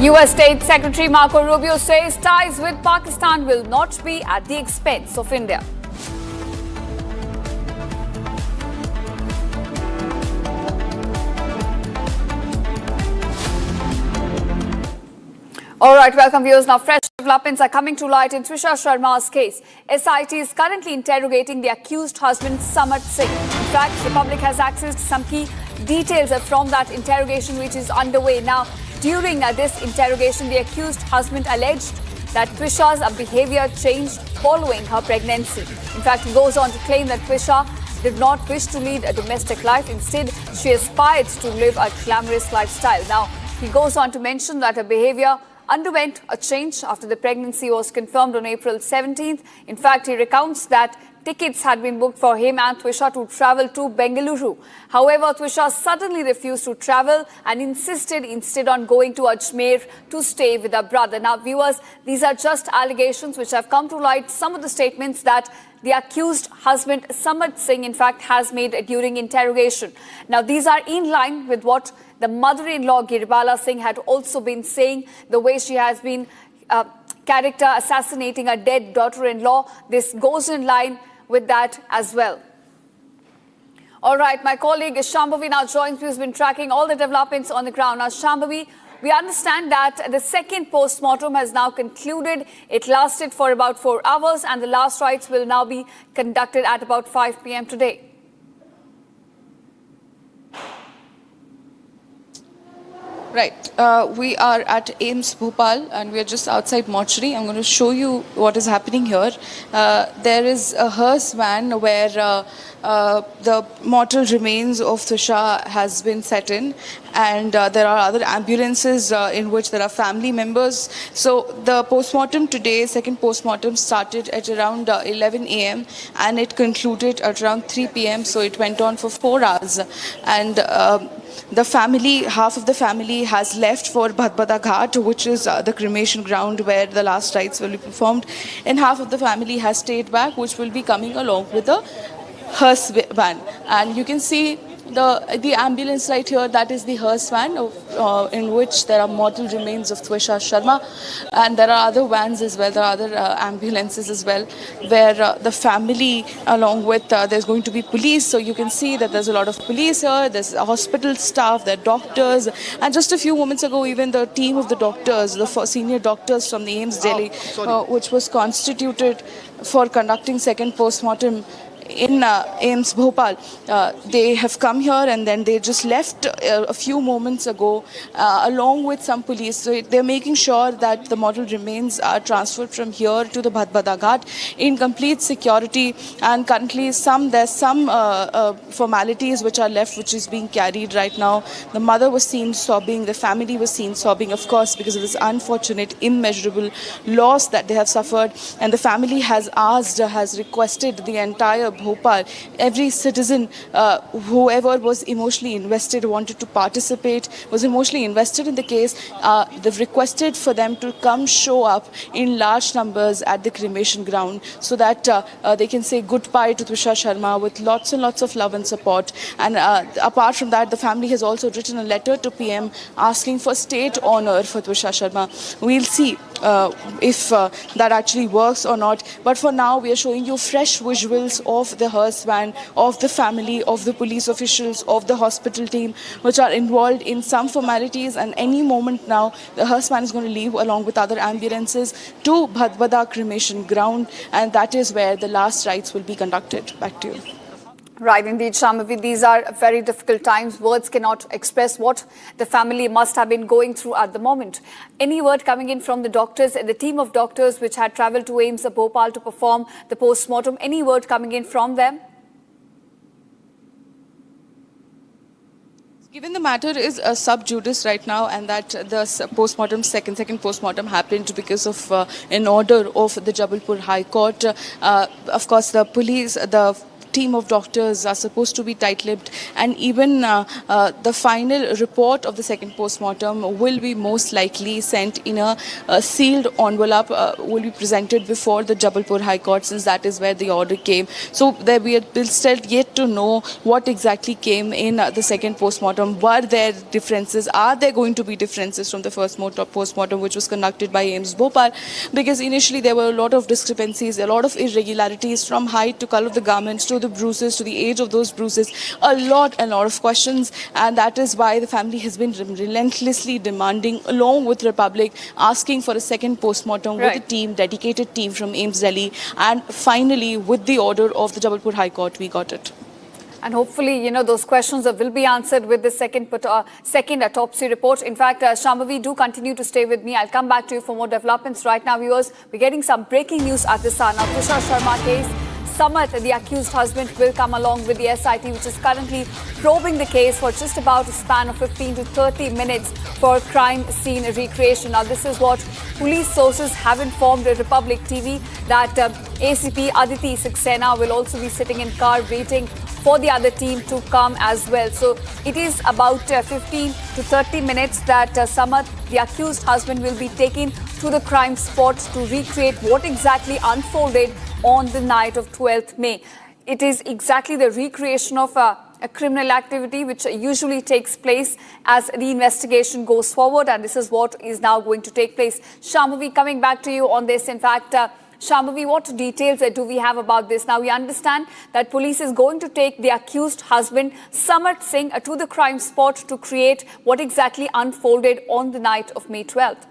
U.S. State Secretary Marco Rubio says ties with Pakistan will not be at the expense of India. All right, welcome viewers. Now, fresh developments are coming to light in Twisha Sharma's case. SIT is currently interrogating the accused husband, Samad Singh. In fact, the public has access to some key details from that interrogation, which is underway now. During this interrogation, the accused husband alleged that Twisha's behavior changed following her pregnancy. In fact, he goes on to claim that Twisha did not wish to lead a domestic life. Instead, she aspired to live a glamorous lifestyle. Now, he goes on to mention that her behavior underwent a change after the pregnancy was confirmed on April 17th. In fact, he recounts that tickets had been booked for him and Twisha to travel to Bengaluru. However, Twisha suddenly refused to travel and insisted instead on going to Ajmer to stay with her brother. Now, viewers, these are just allegations which have come to light. Some of the statements that the accused husband, Samad Singh, in fact, has made during interrogation. Now, these are in line with what the mother-in-law, Girbala Singh, had also been saying, the way she has been character assassinating a dead daughter-in-law. This goes in line with that as well. All right, my colleague Shambhavi now joins me, who's been tracking all the developments on the ground. Now, Shambhavi, we understand that the second post-mortem has now concluded. It lasted for about 4 hours and the last rites will now be conducted at about 5 p.m. today. Right. We are at AIIMS Bhopal and we are just outside mortuary. I'm going to show you what is happening here. There is a hearse van where the mortal remains of Twisha has been set in, and there are other ambulances in which there are family members. So the postmortem today, second postmortem, started at around 11 a.m. and it concluded at around 3 p.m. So it went on for 4 hours. And the family, half of the family has left for Bhadbada Ghat, which is the cremation ground where the last rites will be performed, and half of the family has stayed back, which will be coming along with the hearse van. And you can see the ambulance right here. That is the hearse van in which there are mortal remains of Twisha Sharma, and there are other vans as well. There are other ambulances as well where the family, along with there's going to be police. So you can see that there's a lot of police here. There's hospital staff, there are doctors, and just a few moments ago, even the team of the doctors, the senior doctors from the AIIMS Delhi, which was constituted for conducting second postmortem in AIIMS Bhopal, they have come here and then they just left a few moments ago along with some police. So they're making sure that the mortal remains are transferred from here to the Bhadbada Ghat in complete security. And currently there's some formalities which are left, which is being carried right now. The mother was seen sobbing, the family was seen sobbing, of course, because of this unfortunate, immeasurable loss that they have suffered. And the family has requested the entire Bhopal, every citizen, whoever was emotionally invested, wanted to participate, was emotionally invested in the case, they've requested for them to come show up in large numbers at the cremation ground so that they can say goodbye to Twisha Sharma with lots and lots of love and support. And apart from that, the family has also written a letter to PM asking for state honor for Twisha Sharma. We'll see if that actually works or not. But for now, we are showing you fresh visuals of the hearse van, of the family, of the police officials, of the hospital team, which are involved in some formalities. And any moment now, the hearse van is going to leave along with other ambulances to Bhadbada cremation ground, and that is where the last rites will be conducted. Back to you. Right, indeed, Shambhavi. These are very difficult times. Words cannot express what the family must have been going through at the moment. Any word coming in from the doctors, the team of doctors which had travelled to AIIMS Bhopal to perform the post-mortem, any word coming in from them? Given the matter is sub judice right now, and that the post-mortem, second post-mortem happened because of an order of the Jabalpur High Court. Of course, the police, the team of doctors are supposed to be tight-lipped, and even the final report of the second post-mortem will be most likely sent in a sealed envelope, will be presented before the Jabalpur High Court, since that is where the order came. So there we are still yet to know what exactly came in the second post-mortem. Were there differences? Are there going to be differences from the first post-mortem, which was conducted by AIIMS Bhopal? Because initially there were a lot of discrepancies, a lot of irregularities, from height to color of the garments to the bruises, to the age of those bruises, a lot of questions, and that is why the family has been relentlessly demanding, along with Republic, asking for a second post-mortem with a team, dedicated team from AIIMS Delhi, and finally with the order of the Jabalpur High Court, we got it. And hopefully, those questions will be answered with the second autopsy report. In fact, Shambhavi, do continue to stay with me. I'll come back to you for more developments. Right now, viewers, we're getting some breaking news at this hour. Now, Twisha Sharma case. Samat, the accused husband, will come along with the SIT, which is currently probing the case for just about a span of 15 to 30 minutes for crime scene recreation. Now, this is what police sources have informed Republic TV, that ACP Aditi Saxena will also be sitting in car waiting for the other team to come as well. So it is about 15 to 30 minutes that Samat, the accused husband, will be taken to the crime spot to recreate what exactly unfolded on the night of 12th May. It is exactly the recreation of a criminal activity which usually takes place as the investigation goes forward, and this is what is now going to take place. Shambhavi, coming back to you on this. In fact, Shambhavi, what details do we have about this? Now, we understand that police is going to take the accused husband, Samat Singh, to the crime spot to create what exactly unfolded on the night of May 12th.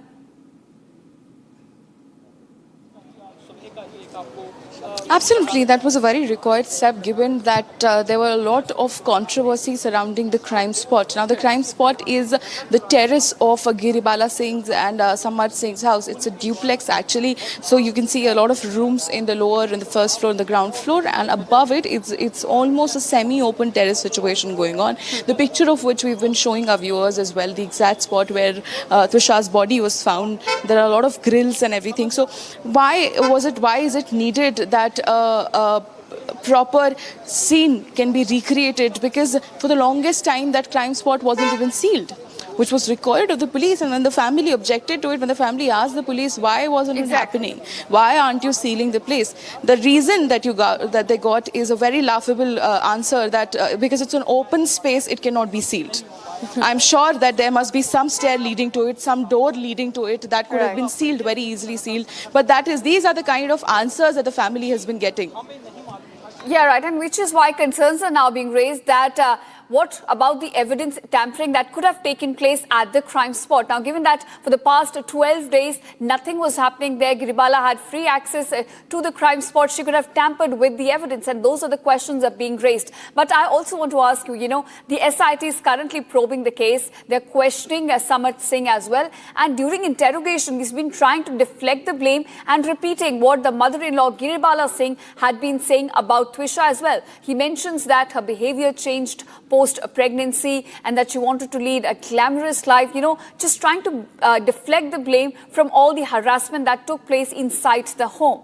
Absolutely, that was a very required step, given that there were a lot of controversy surrounding the crime spot. Now, the crime spot is the terrace of Giribala Singh's and Samat Singh's house. It's a duplex, actually, so you can see a lot of rooms in the lower and the first floor and the ground floor, and above it, it's almost a semi-open terrace situation going on. The picture of which we've been showing our viewers as well, the exact spot where Twisha's body was found. There are a lot of grills and everything. So why is it needed that a proper scene can be recreated? Because for the longest time that crime spot wasn't even sealed, which was required of the police, and when the family objected to it, when the family asked the police why wasn't it happening, why aren't you sealing the place, the reason that they got is a very laughable answer, that because it's an open space, it cannot be sealed. I'm sure that there must be some stair leading to it, some door leading to it that could have been sealed, very easily sealed. But these are the kind of answers that the family has been getting. Yeah, right, and which is why concerns are now being raised that what about the evidence tampering that could have taken place at the crime spot? Now, given that for the past 12 days, nothing was happening there, Giribala had free access to the crime spot, she could have tampered with the evidence, and those are the questions that are being raised. But I also want to ask you, the SIT is currently probing the case. They're questioning Samat Singh as well, and during interrogation, he's been trying to deflect the blame and repeating what the mother-in-law, Giribala Singh, had been saying about Twisha as well. He mentions that her behavior changed post-pregnancy and that she wanted to lead a glamorous life, just trying to deflect the blame from all the harassment that took place inside the home.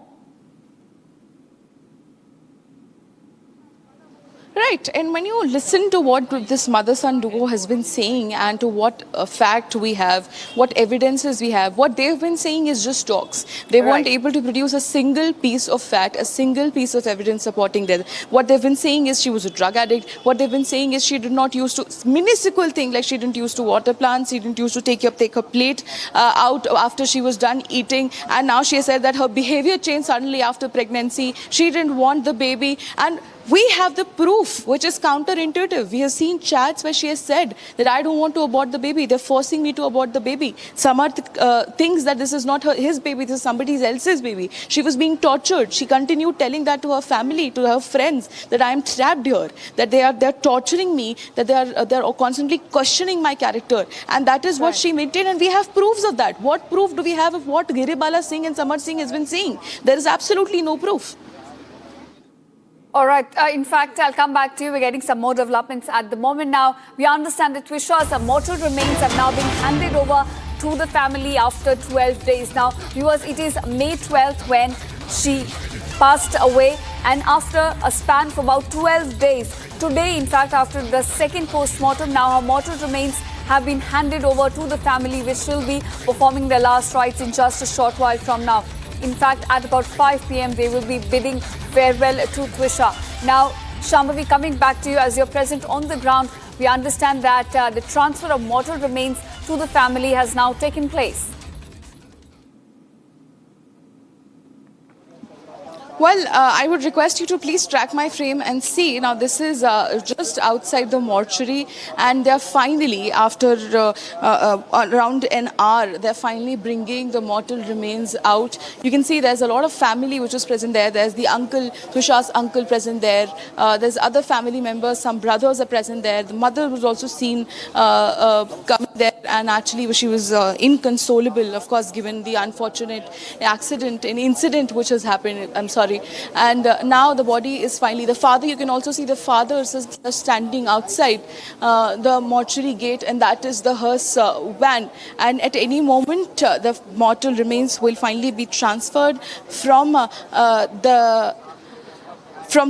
Right, and when you listen to what this mother-son duo has been saying and to what fact we have, what evidences we have, what they've been saying is just talks. They weren't able to produce a single piece of fact, a single piece of evidence supporting that. What they've been saying is she was a drug addict. What they've been saying is she did not use to, minuscule thing like she didn't use to water plants, she didn't use to take her plate out after she was done eating, and now she said that her behavior changed suddenly after pregnancy. She didn't want the baby, and we have the proof, which is counterintuitive. We have seen chats where she has said that I don't want to abort the baby. They're forcing me to abort the baby. Samar thinks that this is not his baby, this is somebody else's baby. She was being tortured. She continued telling that to her family, to her friends, that I am trapped here, that they're torturing me, that they're constantly questioning my character. And that is what she maintained, and we have proofs of that. What proof do we have of what Giribala Singh and Samar Singh has been saying? There is absolutely no proof. All right. In fact, I'll come back to you. We're getting some more developments at the moment now. We understand that Twisha's mortal remains have now been handed over to the family after 12 days. Now, viewers, it is May 12th when she passed away, and after a span of about 12 days. Today, in fact, after the second post-mortem, now her mortal remains have been handed over to the family, which will be performing their last rites in just a short while from now. In fact, at about 5 p.m, they will be bidding farewell to Twisha. Now, Shambhavi, coming back to you as you're present on the ground, we understand that the transfer of mortal remains to the family has now taken place. Well, I would request you to please track my frame and see. Now, this is just outside the mortuary, and they're finally, after around an hour, they're finally bringing the mortal remains out. You can see there's a lot of family which is present there. There's the uncle, Twisha's uncle, present there. There's other family members, some brothers are present there. The mother was also seen coming there, and actually she was inconsolable, of course, given the unfortunate accident, an incident which has happened. I'm sorry. And now the body is finally, the father, you can also see the father is standing outside the mortuary gate, and that is the hearse van. And at any moment, the mortal remains will finally be transferred from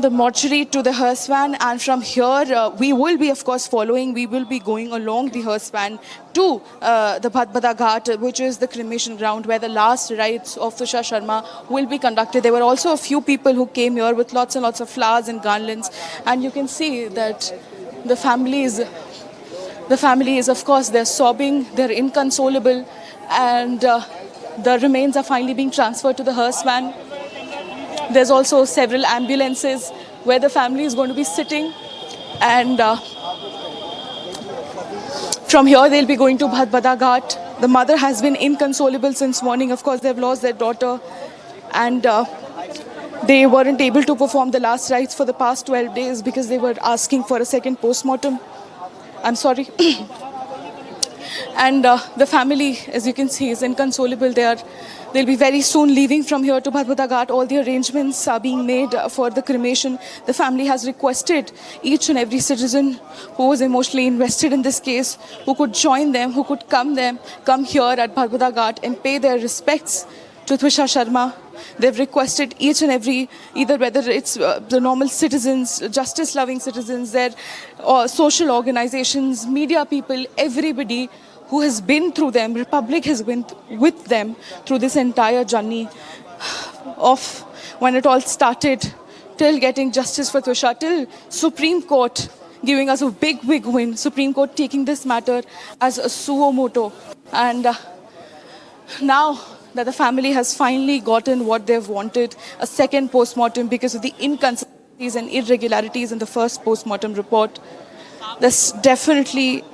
the mortuary to the hearse van, and from here we will be, of course, following. We will be going along the hearse van to the Bhadbada Ghat, which is the cremation ground where the last rites of Twisha Sharma will be conducted. There were also a few people who came here with lots and lots of flowers and garlands, and you can see that the family is, of course, they're sobbing, they're inconsolable, and the remains are finally being transferred to the hearse van. There's also several ambulances where the family is going to be sitting, and from here they'll be going to Bhadbada Ghat. The mother has been inconsolable since morning. Of course, they've lost their daughter, and they weren't able to perform the last rites for the past 12 days because they were asking for a second post-mortem. I'm sorry. And the family, as you can see, is inconsolable. They'll be very soon leaving from here to Bhadbada Ghat. All the arrangements are being made for the cremation. The family has requested each and every citizen who was emotionally invested in this case, who could join them, who could come here at Bhadbada Ghat and pay their respects to Twisha Sharma. They've requested each and every, either whether it's the normal citizens, justice-loving citizens, their social organizations, media people, everybody who has been through them, Republic has been with them through this entire journey of when it all started, till getting justice for Twisha, till Supreme Court giving us a big win, Supreme Court taking this matter as a suo moto. And now that the family has finally gotten what they've wanted, a second post-mortem because of the inconsistencies and irregularities in the first post-mortem report, there's definitely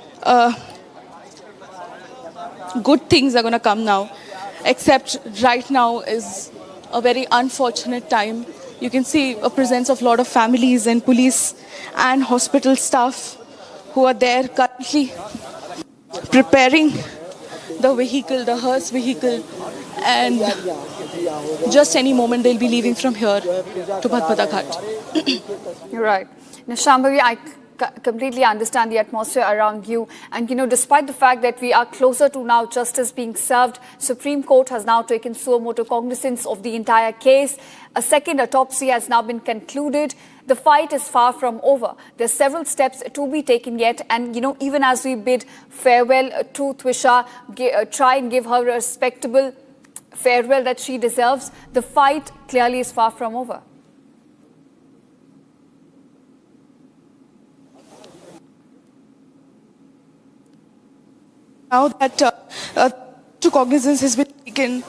good things are going to come now, except right now is a very unfortunate time. You can see a presence of a lot of families and police and hospital staff who are there currently preparing the vehicle, the hearse vehicle, and just any moment they'll be leaving from here to Bhadbada Ghat. You're right. Now, Shambhavi, completely understand the atmosphere around you. And, despite the fact that we are closer to now justice being served, Supreme Court has now taken suo motu cognizance of the entire case. A second autopsy has now been concluded. The fight is far from over. There's several steps to be taken yet. And, even as we bid farewell to Twisha, try and give her a respectable farewell that she deserves, the fight clearly is far from over. Now that to cognizance has been taken,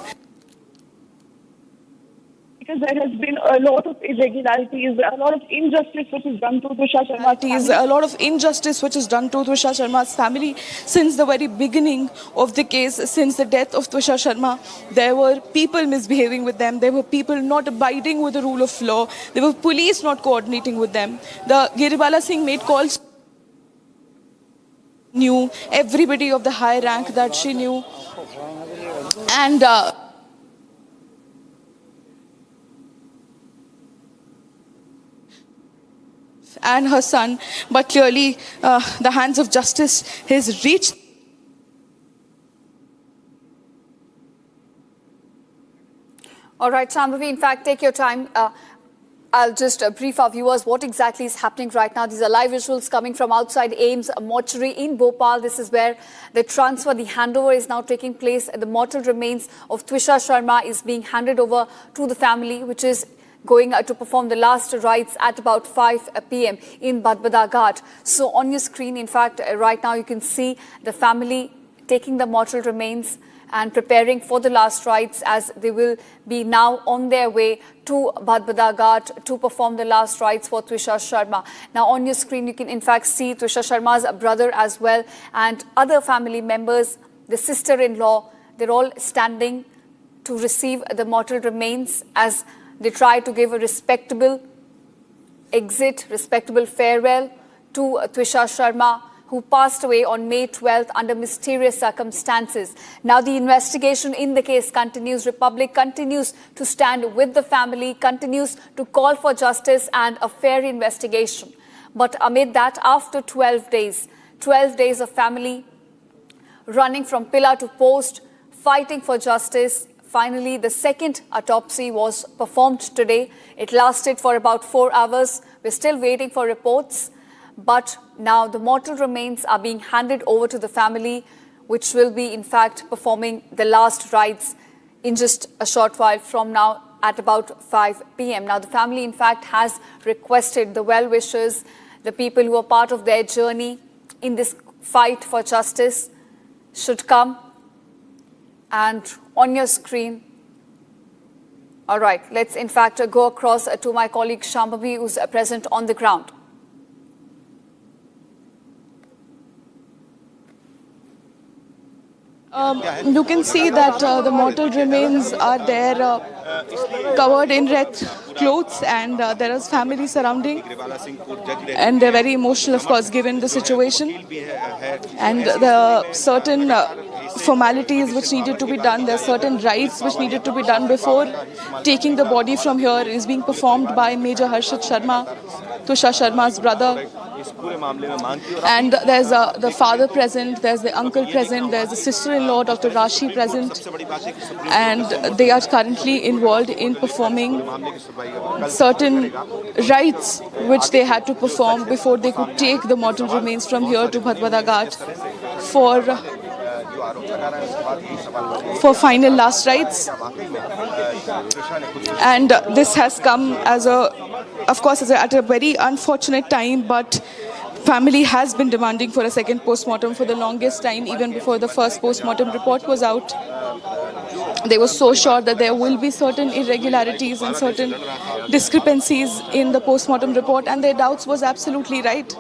because there has been a lot of irregularities, a lot of injustice which is done to Twisha Sharma's family. A lot of injustice which is done to Twisha Sharma's family since the very beginning of the case, since the death of Twisha Sharma. There were people misbehaving with them. There were people not abiding with the rule of law. There were police not coordinating with them. The Giribala Singh made calls, knew everybody of the high rank that she knew, and her son, but clearly the hands of justice has reached. All right, Shambhavi, in fact, take your time. I'll just brief our viewers what exactly is happening right now. These are live visuals coming from outside AIIMS mortuary in Bhopal. This is where the transfer, the handover is now taking place. The mortal remains of Twisha Sharma is being handed over to the family, which is going to perform the last rites at about 5 p.m. in Badbada Ghat. So on your screen, in fact, right now you can see the family taking the mortal remains and preparing for the last rites, as they will be now on their way to Badbada Ghat to perform the last rites for Twisha Sharma. Now on your screen you can in fact see Twisha Sharma's brother as well and other family members, the sister-in-law. They're all standing to receive the mortal remains as they try to give a respectable exit, respectable farewell to Twisha Sharma, who passed away on May 12th under mysterious circumstances. Now the investigation in the case continues. Republic continues to stand with the family, continues to call for justice and a fair investigation. But amid that, after 12 days of family running from pillar to post, fighting for justice, finally the second autopsy was performed today. It lasted for about 4 hours. We're still waiting for reports. But now the mortal remains are being handed over to the family, which will be in fact performing the last rites in just a short while from now at about 5 p.m. Now the family in fact has requested the well-wishers, the people who are part of their journey in this fight for justice should come. And on your screen, all right, let's in fact go across to my colleague Shambhavi, who's present on the ground. You can see that the mortal remains are there covered in red clothes, and there is family surrounding, and they're very emotional, of course, given the situation and the certain formalities which needed to be done. There are certain rites which needed to be done before taking the body from here is being performed by Major Harshit Sharma, Twisha Sharma's brother. And there's the father present, there's the uncle present, there's the sister-in-law, Dr. Rashi, present, and they are currently involved in performing certain rites which they had to perform before they could take the mortal remains from here to Badbada Ghat for final last rites. And this has come as at a very unfortunate time, but family has been demanding for a second post-mortem for the longest time, even before the first post-mortem report was out. They were so sure that there will be certain irregularities and certain discrepancies in the post-mortem report, and their doubts was absolutely right.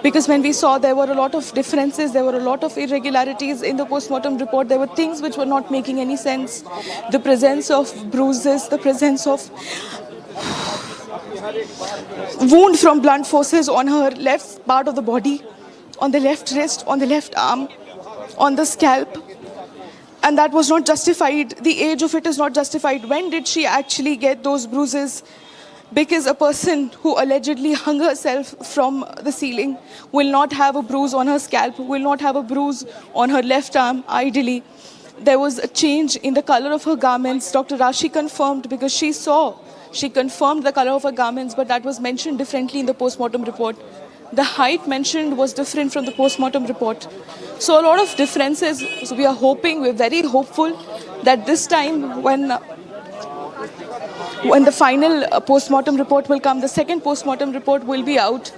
Because when we saw there were a lot of differences, there were a lot of irregularities in the post-mortem report, there were things which were not making any sense. The presence of bruises, the presence of wound from blunt forces on her left part of the body, on the left wrist, on the left arm, on the scalp. And that was not justified. The age of it is not justified. When did she actually get those bruises? because a person who allegedly hung herself from the ceiling will not have a bruise on her scalp, will not have a bruise on her left arm, ideally. There was a change in the color of her garments. Dr. Rashi confirmed because she confirmed the color of her garments, but that was mentioned differently in the post-mortem report. The height mentioned was different from the post-mortem report. So a lot of differences. So we are hoping, we're very hopeful that this time when the final post-mortem report will come, the second post-mortem report will be out.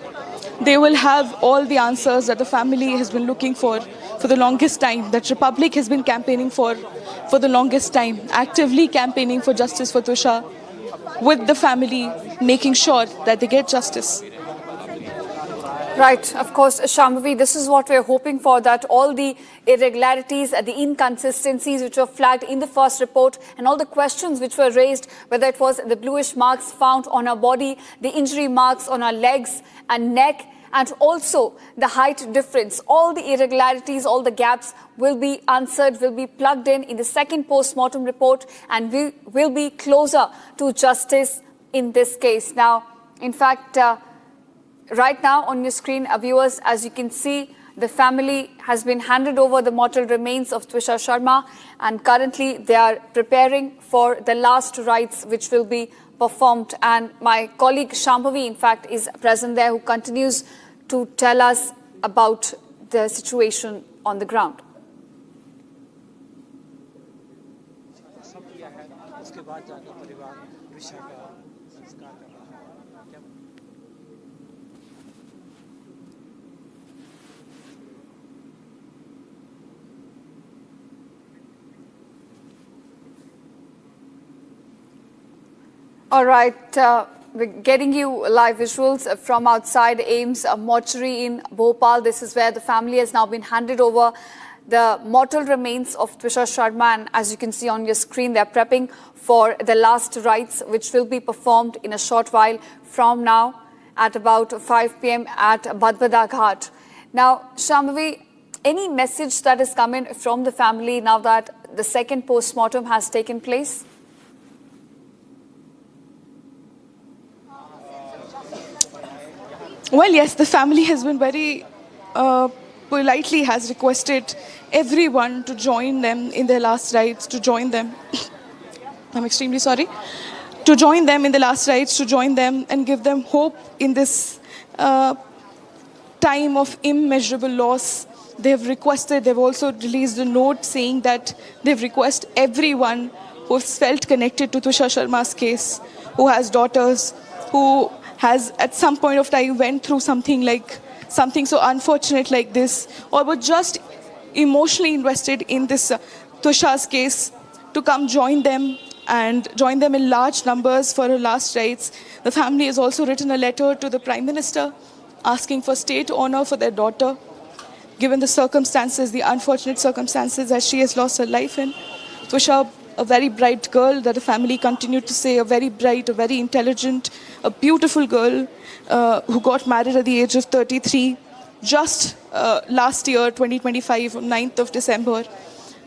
They will have all the answers that the family has been looking for the longest time, that Republic has been campaigning for the longest time, actively campaigning for justice for Twisha, with the family making sure that they get justice. Right, of course, Shambhavi, this is what we're hoping for, that all the irregularities, the inconsistencies which were flagged in the first report and all the questions which were raised, whether it was the bluish marks found on her body, the injury marks on her legs and neck, and also the height difference, all the irregularities, all the gaps will be answered, will be plugged in the second post-mortem report, and we will be closer to justice in this case. Now, in fact, right now on your screen, viewers, as you can see, the family has been handed over the mortal remains of Twisha Sharma, and currently they are preparing for the last rites which will be performed. And my colleague Shambhavi, in fact, is present there, who continues to tell us about the situation on the ground. All right, we're getting you live visuals from outside AIIMS mortuary in Bhopal. This is where the family has now been handed over the mortal remains of Twisha Sharma, and as you can see on your screen, they're prepping for the last rites which will be performed in a short while from now at about 5 p.m. at Badbada Ghat. Now, Shambhavi, any message that is coming from the family now that the second post-mortem has taken place? Well, yes, the family has been very politely has requested everyone to join them in their last rites, to join them. I'm extremely sorry. To join them in the last rites, to join them and give them hope in this time of immeasurable loss. They have requested, they've also released a note saying that they've requested everyone who has felt connected to Twisha Sharma's case, who has daughters, who has at some point of time went through something so unfortunate like this, or were just emotionally invested in this Twisha's case, to come join them and join them in large numbers for her last rites. The family has also written a letter to the Prime Minister asking for state honor for their daughter, given the circumstances, the unfortunate circumstances that she has lost her life in. Twisha, a very bright girl that the family continued to say, a very bright, a very intelligent, a beautiful girl who got married at the age of 33 just last year, 2025, on 9th of December,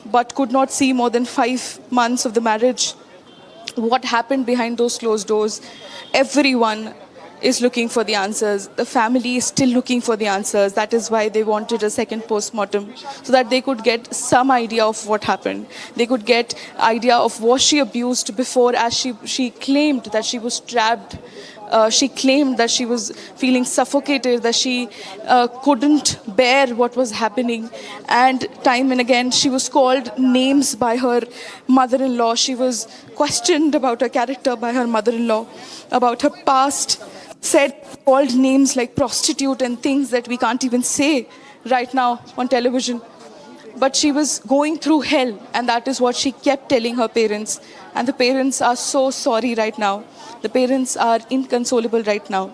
but could not see more than 5 months of the marriage. What happened behind those closed doors? Everyone is looking for the answers. The family is still looking for the answers. That is why they wanted a second post-mortem, so that they could get some idea of what happened. They could get idea of was she abused before, as she claimed that she was trapped. She claimed that she was feeling suffocated, that she couldn't bear what was happening. And time and again, she was called names by her mother-in-law. She was questioned about her character by her mother-in-law, about her past, called names like prostitute and things that we can't even say right now on television. But she was going through hell, and that is what she kept telling her parents. And the parents are so sorry right now. The parents are inconsolable right now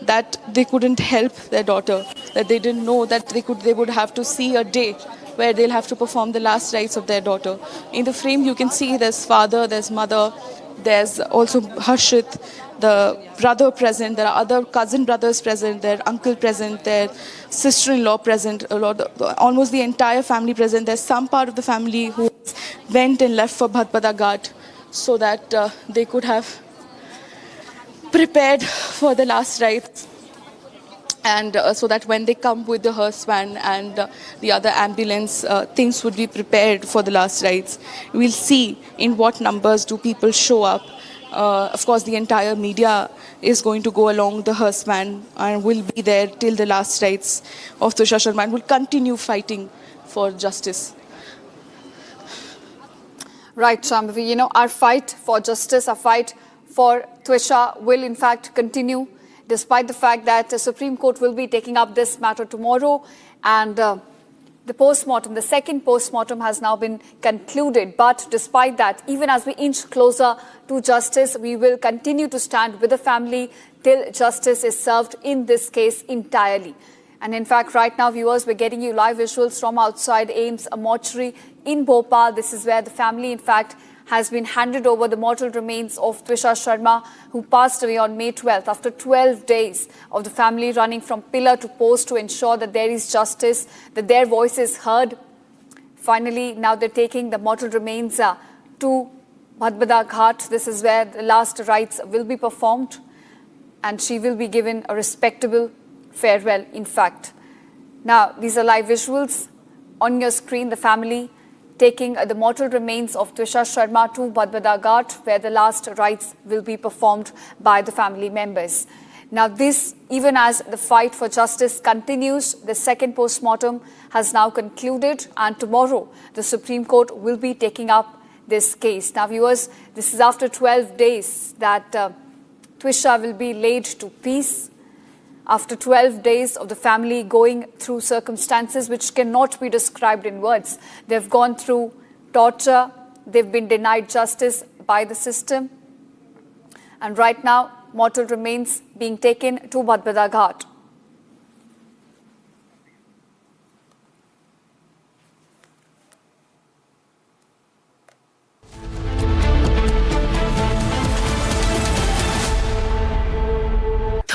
that they couldn't help their daughter, that they didn't know that they would have to see a day where they'll have to perform the last rites of their daughter. In the frame, you can see there's father, there's mother, there's also Harshit, the brother present, there are other cousin brothers present, their uncle present, their sister-in-law present, almost the entire family present. There's some part of the family who went and left for Bhadpada Ghat so that they could have prepared for the last rites. And so that when they come with the hearse van and the other ambulance, things would be prepared for the last rites. We'll see in what numbers do people show up. Of course, the entire media is going to go along the hearse van and will be there till the last rites of Twisha Sharma and will continue fighting for justice. Right, Shambhavi, our fight for justice, our fight for Twisha will in fact continue, despite the fact that the Supreme Court will be taking up this matter tomorrow, and the post-mortem, the second post-mortem has now been concluded. But despite that, even as we inch closer to justice, we will continue to stand with the family till justice is served in this case entirely. And in fact, right now, viewers, we're getting you live visuals from outside AIIMS, a mortuary in Bhopal. This is where the family, in fact, has been handed over the mortal remains of Twisha Sharma, who passed away on May 12th after 12 days of the family running from pillar to post to ensure that there is justice, that their voice is heard. Finally, now they're taking the mortal remains to Bhadbada Ghat. This is where the last rites will be performed, and she will be given a respectable farewell, in fact. Now, these are live visuals on your screen, the family taking the mortal remains of Twisha Sharma to Bhadbada Ghat, where the last rites will be performed by the family members. Now this, even as the fight for justice continues, the second post-mortem has now concluded, and tomorrow the Supreme Court will be taking up this case. Now viewers, this is after 12 days that Twisha will be laid to peace. After 12 days of the family going through circumstances which cannot be described in words. They've gone through torture, they've been denied justice by the system, and right now, mortal remains being taken to Bhadbada Ghat.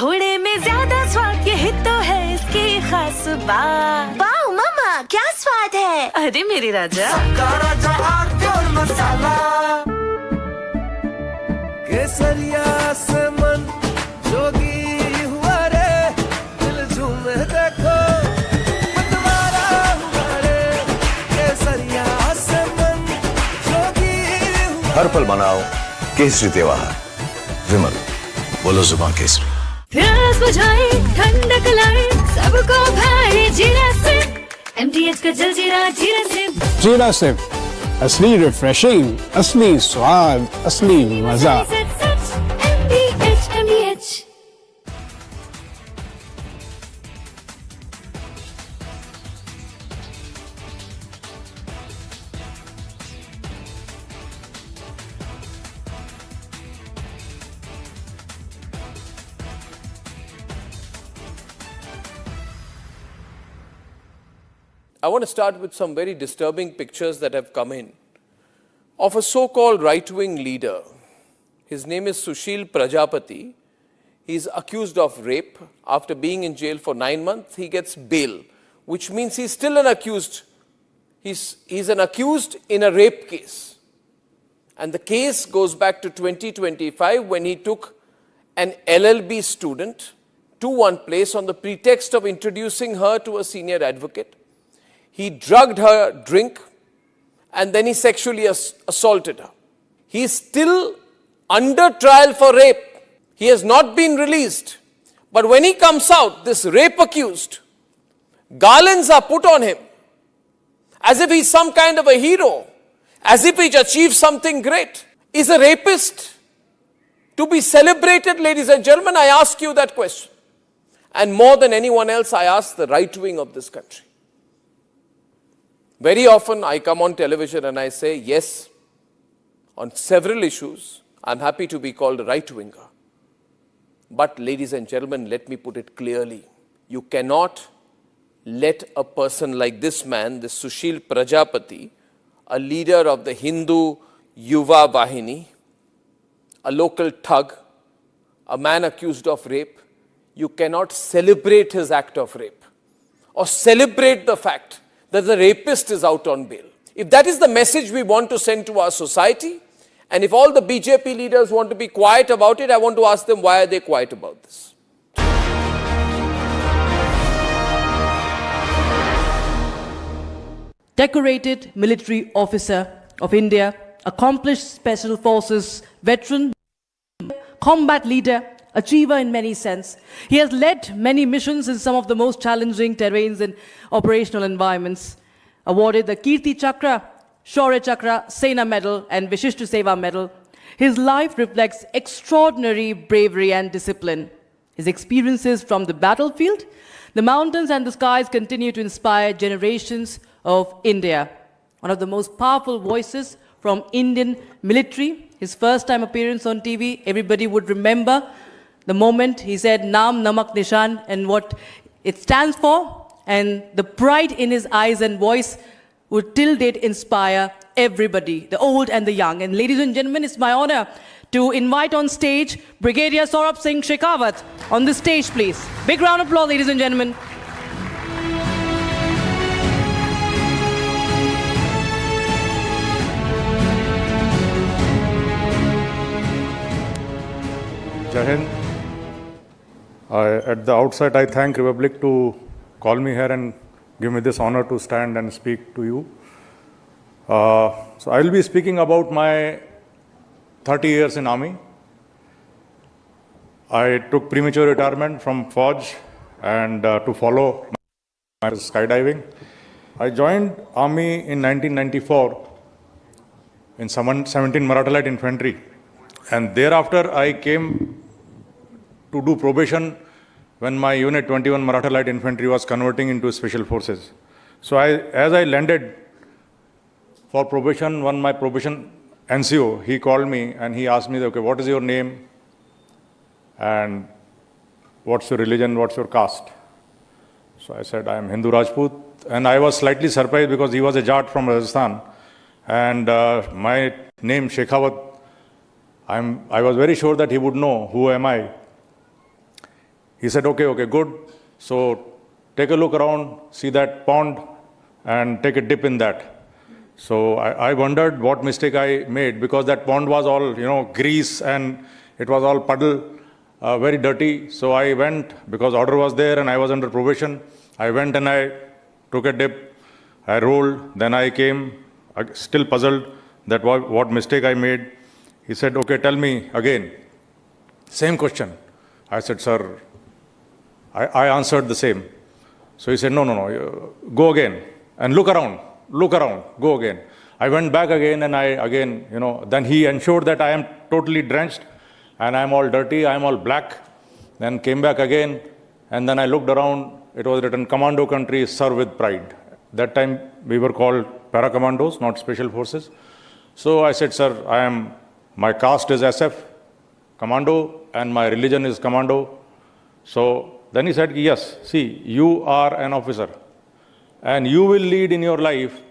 थोड़े में ज्यादा स्वाद यही तो है इसकी खास बात। वाओ मामा क्या स्वाद है? अरे मेरे राजा सबका राजा आरती और मसाला केसरिया से मन जोगी हुआ रे दिल झूमे देखो मतवारा हुआ रे केसरिया से मन जोगी हुआ हर पल मनाओ केसरी त्योहार। विमल बोलो जुबान केसरी। प्यास बुझाए ठंडक लाए सबको भाए जीरा से MTH का जलजीरा जीरा से। जीरा से असली रिफ्रेशिंग, असली स्वाद, असली मजा। MTH। I want to start with some very disturbing pictures that have come in of a so-called right-wing leader. His name is Sushil Prajapati. He's accused of rape. After being in jail for 9 months, he gets bail, which means he's still an accused. He's an accused in a rape case. And the case goes back to 2025 when he took an LLB student to one place on the pretext of introducing her to a senior advocate. He drugged her drink and then he sexually assaulted her. He is still under trial for rape. He has not been released. But when he comes out, this rape accused, garlands are put on him as if he's some kind of a hero, as if he's achieved something great. Is a rapist to be celebrated, ladies and gentlemen? I ask you that question. And more than anyone else, I ask the right wing of this country. Very often I come on television and I say, yes, on several issues, I'm happy to be called a right-winger. But ladies and gentlemen, let me put it clearly. You cannot let a person like this man, this Sushil Prajapati, a leader of the Hindu Yuva Vahini, a local thug, a man accused of rape, you cannot celebrate his act of rape or celebrate the fact that the rapist is out on bail. If that is the message we want to send to our society, And if all the BJP leaders want to be quiet about it, I want to ask them, why are they quiet about this? Decorated military officer of India, accomplished special forces veteran, combat leader, achiever in many sense. He has led many missions in some of the most challenging terrains and operational environments. Awarded the Kirti Chakra, Shaurya Chakra, Sena Medal and Vishishta Seva Medal, his life reflects extraordinary bravery and discipline. His experiences from the battlefield, the mountains and the skies continue to inspire generations of India. One of the most powerful voices from Indian military. His first time appearance on TV, everybody would remember the moment he said Naam Namak Nishan and what it stands for, and the pride in his eyes and voice would till date inspire everybody, the old and the young. And ladies and gentlemen, it's my honor to invite on stage Brigadier Saurabh Singh Shekhawat on the stage, please. Big round of applause, ladies and gentlemen. Jai Hind. At the outset, I thank Republic to call me here and give me this honor to stand and speak to you. So I will be speaking about my 30 years in Army. I took premature retirement from Fauj and to follow my skydiving. I joined Army in 1994 in 17 Maratha Light Infantry, and thereafter I came to do probation when my unit 21 Maratha Light Infantry was converting into Special Forces. So as I landed for probation, my probation NCO, he called me and he asked me, okay, what is your name and what's your religion, what's your caste? So I said, I am Hindu Rajput, and I was slightly surprised because he was a Jat from Rajasthan, and my name Shekhawat, I was very sure that he would know who am I. He said, okay, good. So take a look around, see that pond and take a dip in that. So I wondered what mistake I made, because that pond was all, grease and it was all puddle, very dirty. So I went, because order was there and I was under probation. I went and I took a dip, I rolled, then I came, still puzzled that what mistake I made. He said, okay, tell me again. Same question. I said, sir, I answered the same. So he said, no, go again and look around, go again. I went back again and then he ensured that I am totally drenched and I am all dirty, I am all black. Then came back again, and then I looked around, it was written, Commando Country, serve with pride. That time we were called Para-Commandos, not Special Forces. So I said, sir, my caste is SF, Commando, and my religion is Commando. So then he said, yes, see, you are an officer and you will lead in your life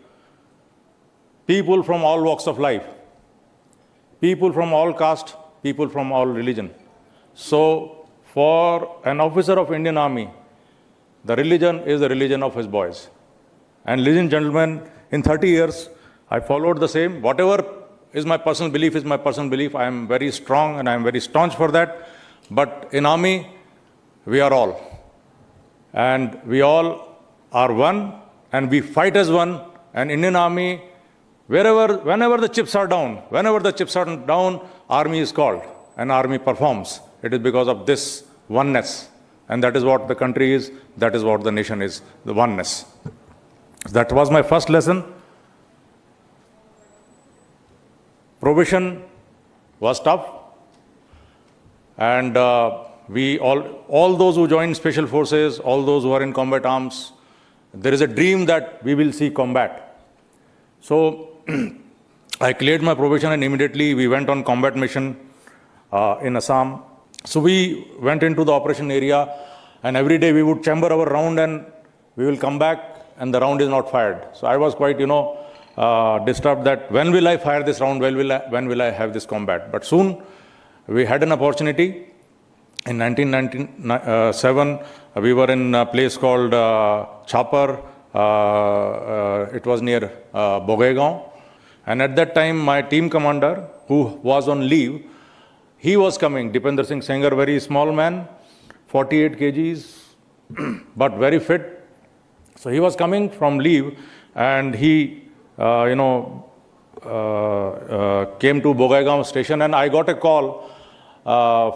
people from all walks of life, people from all caste, people from all religion. So for an officer of Indian Army, the religion is the religion of his boys. And ladies and gentlemen, in 30 years, I followed the same. Whatever is my personal belief is my personal belief. I am very strong and I am very staunch for that. But in Army, we are all. And we all are one, and we fight as one. And Indian Army, whenever the chips are down, Army is called and Army performs. It is because of this oneness. And that is what the country is, that is what the nation is, the oneness. That was my first lesson. Probation was tough. And we all those who join Special Forces, all those who are in combat arms, there is a dream that we will see combat. So I cleared my probation and immediately we went on combat mission in Assam. So we went into the operation area, and every day we would chamber our round and we will come back and the round is not fired. So I was quite, disturbed that when will I fire this round, when will I have this combat. But soon we had an opportunity. In 1997, we were in a place called Chapar. It was near Bogaigaon. And at that time, my team commander, who was on leave, he was coming. Dipender Singh Sengar, very small man, 48 kgs, but very fit. So he was coming from leave, and he, came to Bogaigaon station, and I got a call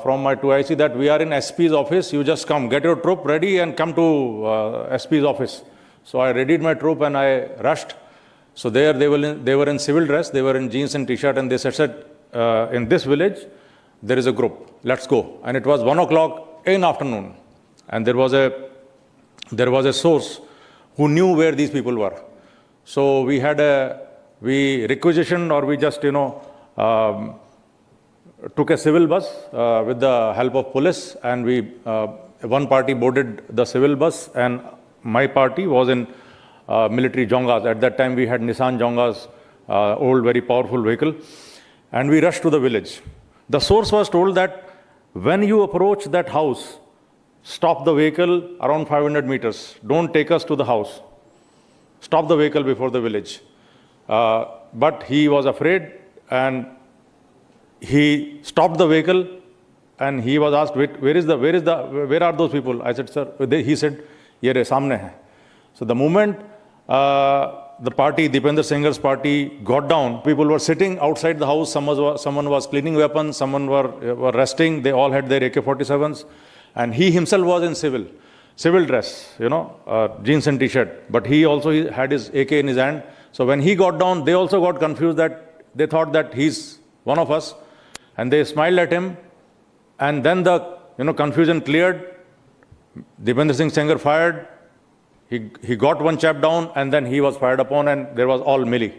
from my 2IC that we are in SP's office. You just come, get your troop ready, and come to SP's office. So I readied my troop and I rushed. So there they were in civil dress. They were in jeans and t-shirt, and they said, in this village there is a group. Let's go. And it was 1 o'clock in afternoon, and there was a source who knew where these people were. So we requisitioned, or we just took a civil bus with the help of police, and one party boarded the civil bus, and my party was in military jongas. At that time we had Nissan jongas, old very powerful vehicle, and we rushed to the village. The source was told that when you approach that house, stop the vehicle around 500 meters. Don't take us to the house. Stop the vehicle before the village. But he was afraid, and he stopped the vehicle, and he was asked, where are those people? I said, sir, he said, ye re, samne hai. So the moment the party, Dipender Singh's party, got down, people were sitting outside the house. Someone was cleaning weapons, someone were resting. They all had their AK-47s, and he himself was in civil dress, jeans and t-shirt. But he also had his AK in his hand. So when he got down, they also got confused, that they thought that he's one of us, and they smiled at him. And then the confusion cleared. Dipender Singh Sengar fired. He got one chap down, and then he was fired upon, and there was all melee.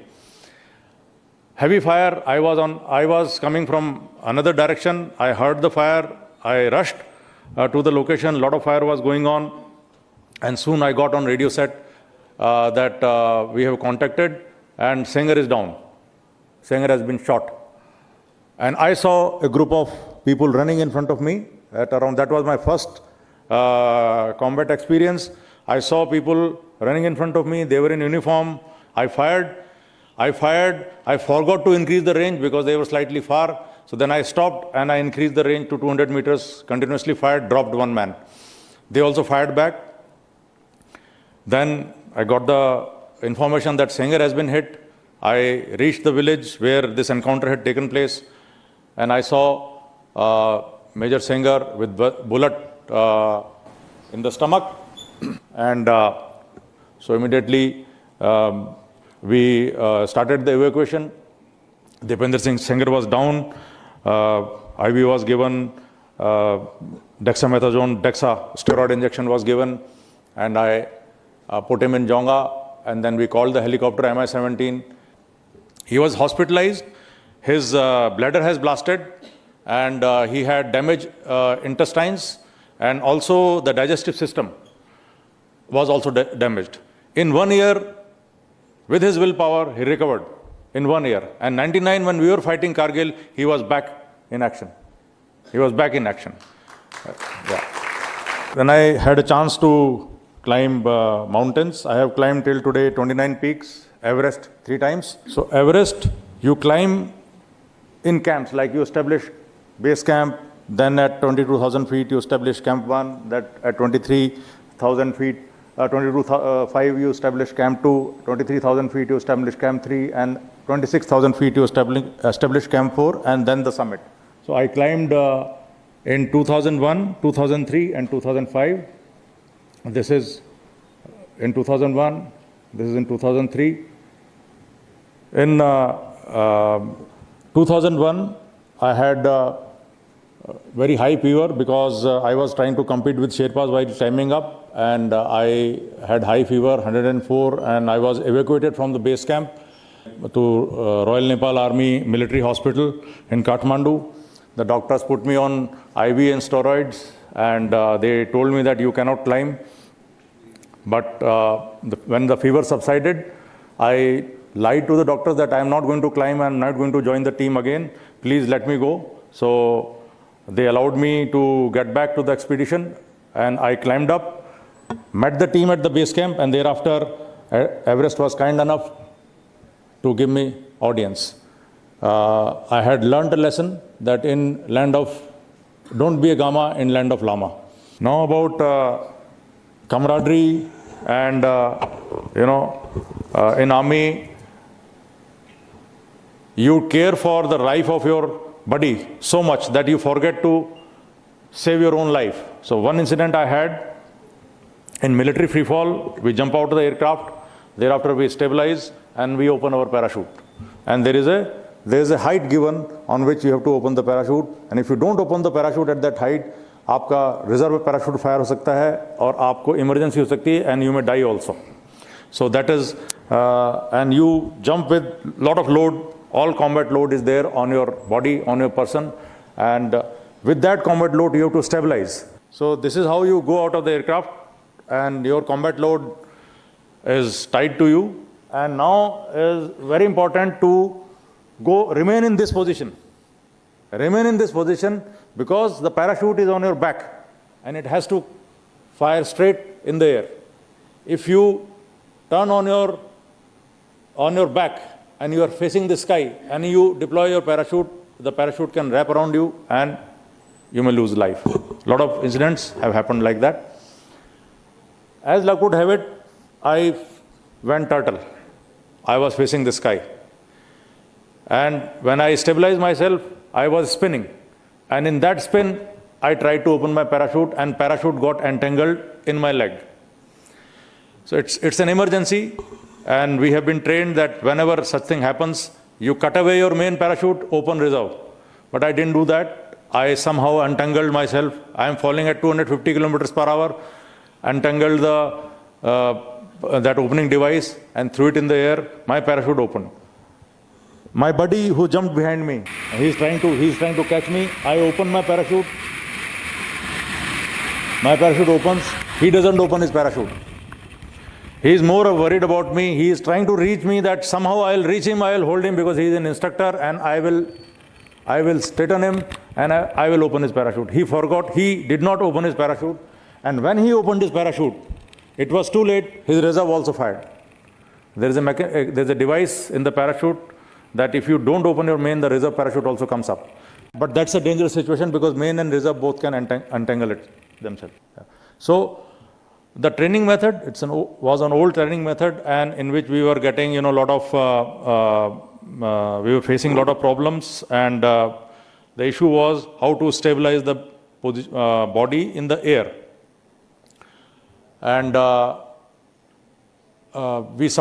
Heavy fire. I was coming from another direction. I heard the fire. I rushed to the location. A lot of fire was going on, and soon I got on radio set that we have contacted, and Sengar is down. Sengar has been shot. And I saw a group of people running in front of me at around, that was my first combat experience. I saw people running in front of me. They were in uniform. I fired. I forgot to increase the range because they were slightly far. So then I stopped and I increased the range to 200 meters, continuously fired, dropped one man. They also fired back. Then I got the information that Sengar has been hit. I reached the village where this encounter had taken place, and I saw Major Sengar with bullet in the stomach. And so immediately we started the evacuation. Dipender Singh Sengar was down. IV was given. Dexamethasone, steroid injection was given. And I put him in Jonga. And then we called the helicopter Mi-17. He was hospitalized. His bladder has blasted. And he had damaged intestines. And also the digestive system was also damaged. In 1 year, with his willpower, he recovered in 1 year. And 99, when we were fighting Kargil, he was back in action. Then I had a chance to climb mountains. I have climbed till today 29 peaks, Everest 3 times. So Everest, you climb in camps, like you establish base camp, then at 22,000 feet you establish camp 1, that at 23,000 feet, 22,500 you establish camp 2, 23,000 feet you establish camp 3, and 26,000 feet you establish camp 4, and then the summit. So I climbed in 2001, 2003 and 2005. This is in 2001, this is in 2003. In 2001, I had very high fever because I was trying to compete with Sherpas while climbing up, and I had high fever, 104, and I was evacuated from the base camp to Royal Nepal Army Military Hospital in Kathmandu. The doctors put me on IV and steroids, and they told me that you cannot climb. But when the fever subsided, I lied to the doctors that I am not going to climb, I am not going to join the team again. Please let me go. So they allowed me to get back to the expedition, and I climbed up, met the team at the base camp, and thereafter Everest was kind enough to give me audience. I had learned a lesson that in land of, don't be a Gama in land of Lama. Now about camaraderie and, in army, you care for the life of your buddy so much that you forget to save your own life. So one incident I had in military free fall, we jump out of the aircraft, thereafter we stabilize and we open our parachute. And there is a height given on which you have to open the parachute, and if you don't open the parachute at that height, आपका reserve parachute fire हो सकता है और आपको emergency हो सकती है and you may die also. So that is, and you jump with lot of load, all combat load is there on your body, on your person, and with that combat load you have to stabilize. So this is how you go out of the aircraft and your combat load is tied to you, and now is very important to remain in this position. Remain in this position because the parachute is on your back and it has to fire straight in the air. If you turn on your back and you are facing the sky and you deploy your parachute, the parachute can wrap around you and you may lose life. A lot of incidents have happened like that. As luck would have it, I went turtle. I was facing the sky. And when I stabilized myself, I was spinning. And in that spin, I tried to open my parachute and parachute got entangled in my leg. So it's an emergency, and we have been trained that whenever such thing happens, you cut away your main parachute, open reserve. But I didn't do that. I somehow untangled myself. I am falling at 250 kilometers per hour, untangled that opening device and threw it in the air. My parachute opened. My buddy who jumped behind me, he's trying to catch me. I open my parachute. My parachute opens. He doesn't open his parachute. He is more worried about me. He is trying to reach me that somehow I'll reach him, I'll hold him because he is an instructor, and I will straighten him and I will open his parachute. He forgot. He did not open his parachute. And when he opened his parachute, it was too late. His reserve also fired. There's a device in the parachute that if you don't open your main, the reserve parachute also comes up. But that's a dangerous situation because main and reserve both can untangle it themselves. Yeah. So the training method, was an old training method, and in which we were getting, we were facing a lot of problems, and the issue was how to stabilize the body in the air. And we